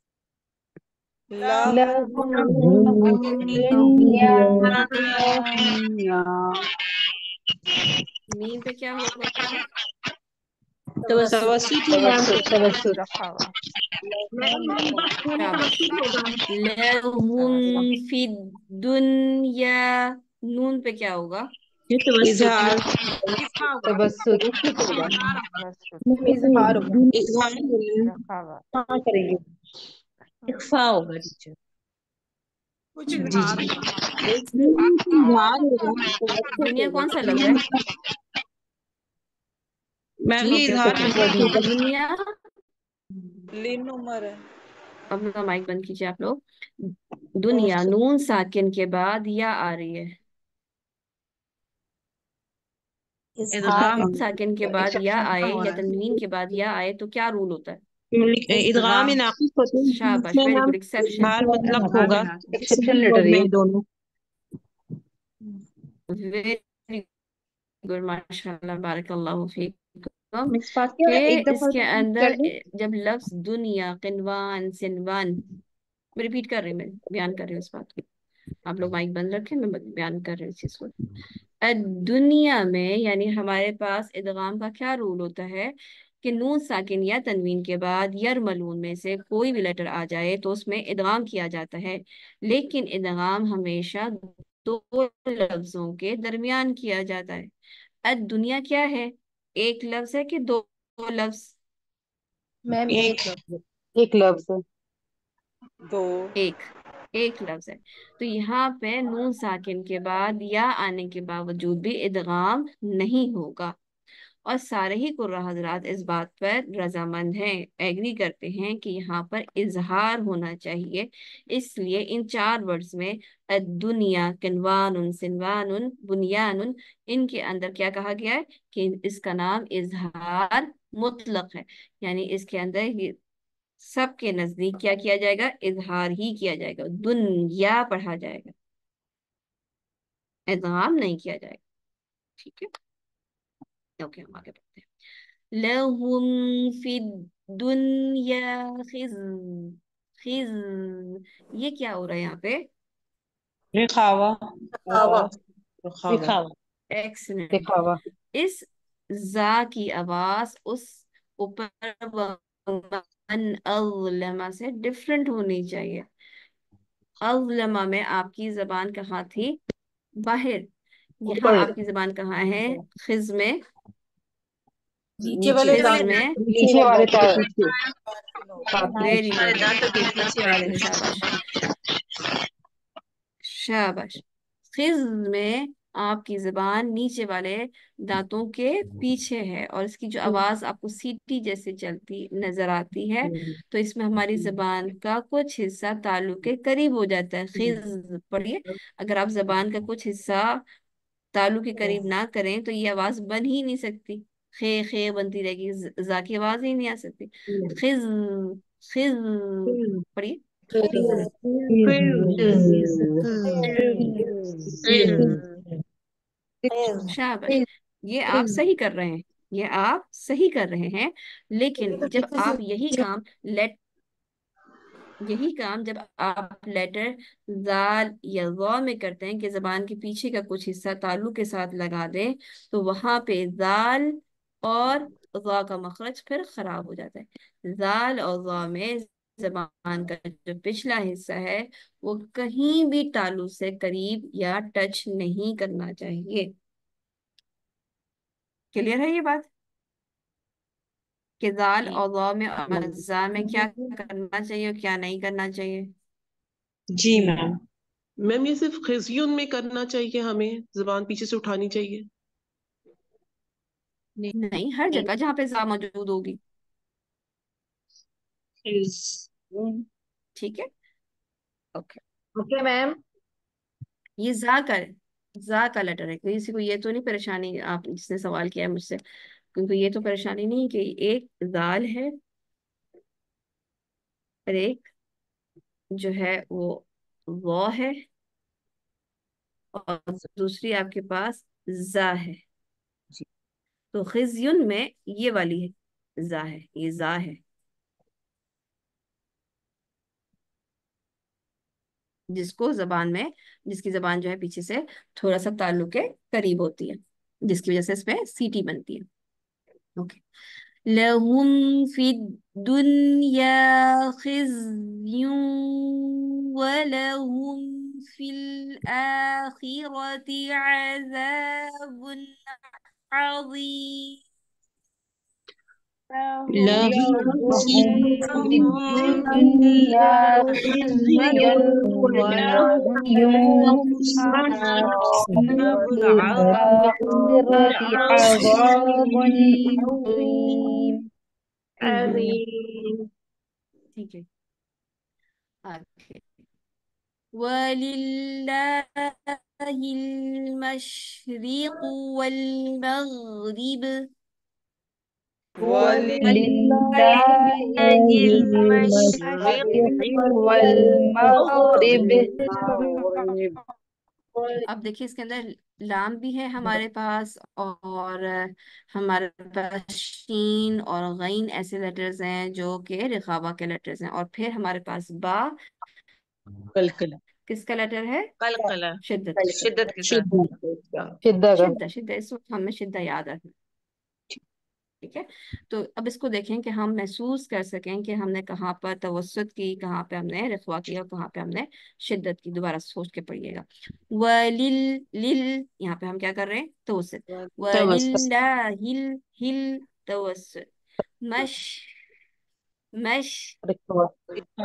A: میم پہ کیا ہوگا؟ لهم في الدنيا نون پہ کیا ہوگا؟ دنیا کون سا لفظ ہے؟ دنیا.
K: لین عمر ہے.
A: اپنا مائک بند کیجیے آپ لوگ. دنیا نون ساکن کے بعد یا آ رہی ہے. ساکن کے بعد یا آئے یا تنوین کے بعد یا آئے تو کیا رول ہوتا ہے؟
J: ادغام ناقص ہوتے ہیں
A: شاباش،
J: جس میں
A: ویری
J: ہم
A: گڈ. ایکسیپشن.
J: اظہار مطلق ہوگا میں دونوں.
A: ویری گڈ، ماشاء اللہ، بارک اللہ فیکم.
E: فاطمہ
A: کہ
E: ایک
A: اس
E: دفعہ
A: کے
E: repeat
A: اندر
E: کر دیں.
A: جب لفظ دنیا، قنوان، سنوان، میں ریپیٹ کر رہی ہوں، میں بیان کر رہی ہوں اس بات کو. آپ لوگ مائک بند رکھیں، میں بیان کر رہی ہوں اس چیز کو. دنیا میں یعنی ہمارے پاس ادغام کا کیا رول ہوتا ہے کہ نون ساکن یا تنوین کے بعد یرملون میں سے کوئی بھی لیٹر آ جائے تو اس میں ادغام کیا جاتا ہے، لیکن ادغام ہمیشہ دو لفظوں کے درمیان کیا جاتا ہے۔ دنیا کیا ہے؟ ایک لفظ ہے کہ دو لفظ؟
B: میم
J: ایک
B: ایک لفظ
D: ایک لفظ
K: دو
A: ایک لفظ ہے، تو یہاں پہ نون ساکن کے بعد یا آنے کے باوجود بھی ادغام نہیں ہوگا، اور سارے ہی قرآن حضرات اس بات پر رضامند ہیں، ایگری کرتے ہیں کہ یہاں پر اظہار ہونا چاہیے۔ اس لیے ان چار ورڈز میں الدنیا، کنوان، سنوان، بنیان، ان کے اندر کیا کہا گیا ہے کہ اس کا نام اظہار مطلق ہے، یعنی اس کے اندر سب کے نزدیک کیا کیا جائے گا؟ اظہار ہی کیا جائے گا، دنیا پڑھا جائے گا، ادغام نہیں کیا جائے گا۔ ٹھیک ہے، اوکے ہم آگے بڑھتے ہیں۔ لہم فی الدنیا خزي، یہ کیا ہو رہا ہے یہاں پہ؟
J: رخاوة
B: آوا
J: رخاوة
C: دکھاوا.
A: ایکسلنٹ۔
D: دکھاوا
A: اس زا کی آواز اس اوپر ومن اظلم سے ڈفرنٹ ہونی چاہیے۔ اظلم میں آپ کی زبان کہاں تھی؟ باہر۔ یہاں آپ کی زبان کہاں ہے؟ خز میں،
B: نیچے والے
A: خز
B: دانت
A: میں،
D: نیچے والے پیچھے
A: ویری
F: ہمارے
A: گڈ،
F: دانتوں کے پیچھے
A: ویری
F: والے
A: گڈ، شاباش شاباش۔ خز میں آپ کی زبان نیچے والے دانتوں کے پیچھے ہے، اور اس کی جو آواز آپ کو سیٹی جیسے چلتی نظر آتی ہے، تو اس میں ہماری زبان کا کچھ حصہ تعلق کے قریب ہو جاتا ہے۔ خز پڑھیے، اگر آپ زبان کا کچھ حصہ تعلق کے قریب نہ کریں تو یہ آواز بن ہی نہیں سکتی، خے خے بنتی رہے گی، زا کی آواز ہی نہیں آ سکتی۔ خز، خز پڑھیے۔ شاباش، یہ آپ صحیح کر رہے ہیں، یہ آپ صحیح کر رہے ہیں، لیکن جب آپ یہی کام جب آپ لیٹر زال یا ضا میں کرتے ہیں کہ زبان کے پیچھے کا کچھ حصہ تعلق کے ساتھ لگا دیں، تو وہاں پہ زال اور ضا کا مخرج پھر خراب ہو جاتا ہے۔ زال اور ضا میں زبان کا جو پچھلا حصہ ہے وہ کہیں بھی تعلق سے قریب یا ٹچ نہیں کرنا چاہیے۔ کلیئر ہے یہ بات کہ زال اور ضا میں اور زا میں کیا کرنا چاہیے اور کیا نہیں کرنا چاہیے؟
J: جی میم
F: میم یہ صرف خزیون میں کرنا چاہیے، ہمیں زبان پیچھے سے اٹھانی چاہیے؟
A: نہیں، ہر جگہ جہاں پہ زا موجود ہوگی۔ ٹھیک ہے، اوکے۔
B: Okay ma'am.
A: یہ زا کا لیٹر ہے، کسی کو یہ تو نہیں پریشانی آپ جس نے سوال کیا ہے مجھ سے، کیونکہ یہ تو پریشانی نہیں کہ ایک زال ہے اور ایک جو ہے وہ وا ہے، اور دوسری آپ کے پاس زا ہے۔ تو خزیون میں یہ والی ہے زا ہے، یہ زا ہے، جس کی زبان جو ہے پیچھے سے تھوڑا سا تعلق کے قریب ہوتی ہے، جس کی وجہ سے اس میں سیٹی بنتی ہے۔ اوکے، لہم فی الدنیا خزی ولہم فی الآخرۃ عذاب عظیم۔
J: لهم في
E: الدنيا
J: خزي
E: خزي
J: ولهم
E: ولهم
J: في
E: في
J: الآخرة
E: الآخرة عذاب
J: عظيم.
E: عظيم۔
A: ٹھیک ہے، آگے۔ وَلِلَّهِ الْمَشْرِقُ وَالْمَغْرِبُ۔
E: ولله المشرق والمغرب۔
A: اب دیکھیے اس کے اندر لام بھی ہے ہمارے پاس، اور ہمارے پاس شین اور غین ایسے لیٹرز ہیں جو کہ رخاوہ کے لیٹرز ہیں، اور پھر ہمارے پاس با،
J: کلکلا
A: کس کا لیٹر ہے؟
F: قلقلہ
A: شدت کا۔
D: شدت کے ساتھ.
C: شدہ کا
A: شدہ اس وقت ہمیں شدہ یاد رکھنا، ٹھیک ہے؟ تو اب اس کو دیکھیں کہ ہم محسوس کر سکیں کہ ہم نے کہاں پر توسط کی، کہاں پہ ہم نے رخوا کی، اور کہاں پہ ہم نے شدت کی۔ دوبارہ سوچ کے پڑھیے گا۔ وَلِل لل یہاں پہ ہم کیا کر رہے ہیں؟ توسط۔ وَلِلَّهِ ہل توسط۔ مش مش رخوة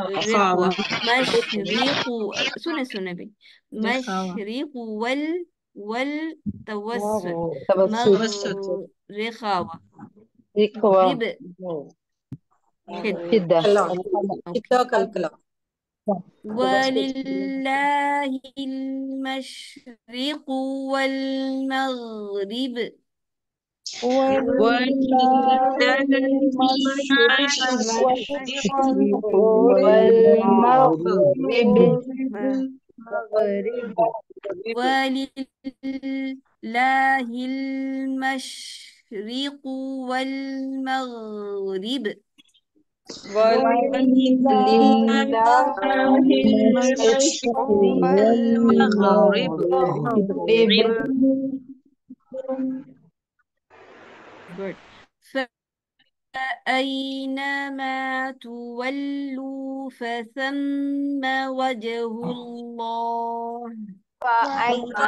A: مشرق، سنة بھی مشرق والتوسط
C: توسط
A: رخاوة
C: رخوة
A: رب شد
C: شدة
A: اوكي ولله المشرق والمغرب
C: ولله
E: المشرق
C: والمغرب
A: ولله المشرق والمغرب
E: ولله المشرق والمغرب.
A: Good. فأينما تولوا فثم وجه الله.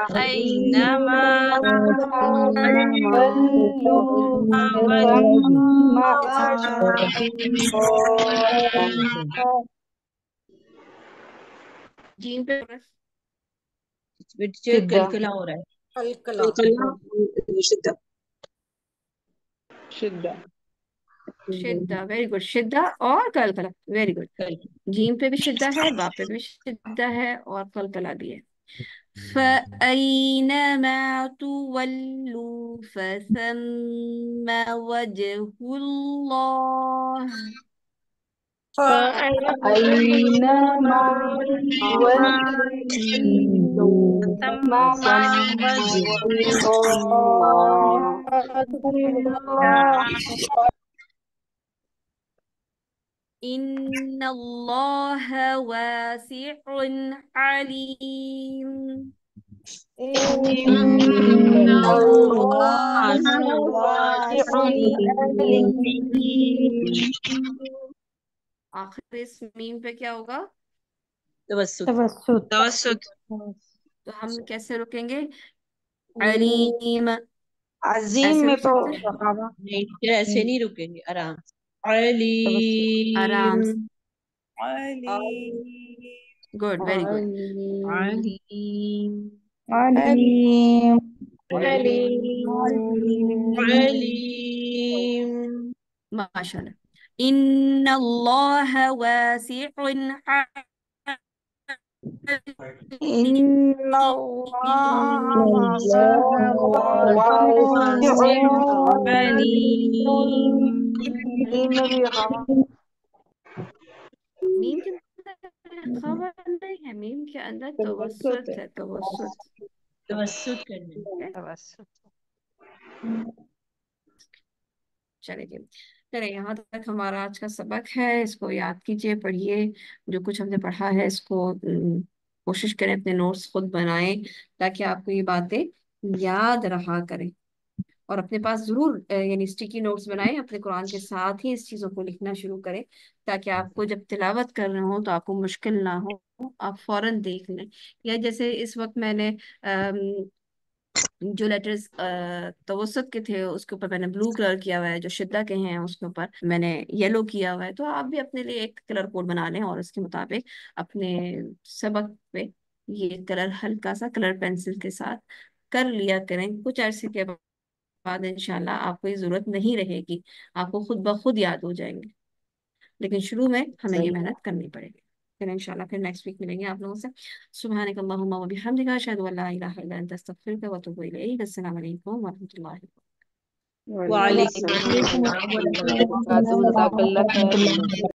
E: فأينما
C: تولوا
E: فثم
A: جیم پہ
C: شدة
F: ہو رہا ہے
A: شدہ، ویری گڈ، شدہ اور قلقلہ، ویری گڈ۔ جیم پہ بھی شدہ ہے، با پہ بھی شدہ ہے، اور قلقلہ بھی ہے۔ فَأَيْنَمَا تُوَلُّوا فَثَمَّ وَجْهُ اللَّهِ
C: أينما تولوا ثم
A: إِنَّ اللَّهَ وَاسِعٌ عَلِيمٌ
E: إن الله واسع عليم.
A: آخر اس میم پہ کیا ہوگا؟
C: توسط
D: توسط.
A: تو ہم کیسے رکیں گے؟ علیم،
E: عظیم
A: ایسے
E: میں
A: رک
E: تو
A: سکتے ہیں؟
F: ایسے نہیں رکیں گے، آرام
A: آرام سے،
E: علیم
A: گڈ، ویری گڈ۔
E: علیم
C: عليم
F: علیم.
A: ماشاء اللہ۔ ان اللہ واسع
E: إن الله واسع عليم.
A: میم کے اندر خبر نہیں ہے، میم کے اندر توسط ہے، توسط۔
F: توسط کرنا
A: چلے جی، چلے یہاں تک ہمارا آج کا سبق ہے، اس کو یاد کیجیے، پڑھیے، جو کچھ ہم نے پڑھا ہے اس کو کوشش کریں اپنے نوٹس خود بنائیں تاکہ آپ کو یہ باتیں یاد رہا کریں، اور اپنے پاس ضرور یعنی اسٹیکی نوٹس بنائیں، اپنے قرآن کے ساتھ ہی اس چیزوں کو لکھنا شروع کریں تاکہ آپ کو جب تلاوت کر رہے ہوں تو آپ کو مشکل نہ ہو، آپ فوراً دیکھ لیں۔ یا جیسے اس وقت میں نے جو لیٹرز توسط کے تھے اس کے اوپر میں نے بلو کلر کیا ہوا ہے، جو شدہ کے ہیں اس کے اوپر میں نے یلو کیا ہوا ہے، تو آپ بھی اپنے لیے ایک کلر کوڈ بنا لیں اور اس کے مطابق اپنے سبق پہ یہ کلر ہلکا سا کلر پینسل کے ساتھ کر لیا کریں۔ کچھ عرصے کے بعد انشاءاللہ آپ کو یہ ضرورت نہیں رہے گی، آپ کو خود بخود یاد ہو جائیں گے، لیکن شروع میں ہمیں یہ محنت کرنی پڑے گی۔ پھر انشاءاللہ پھر نیکسٹ ویک ملیں گے آپ لوگوں سے۔ سبحانک اللہم و بحمدک، اشہد ان لا الہ الا انت، استغفرک و اتوب الیک۔ السلام علیکم و رحمۃ اللہ وبرکاتہ۔
F: وعلیکم السلام ورحمۃ اللہ وبرکاتہ.
C: جزاک اللہ خیر۔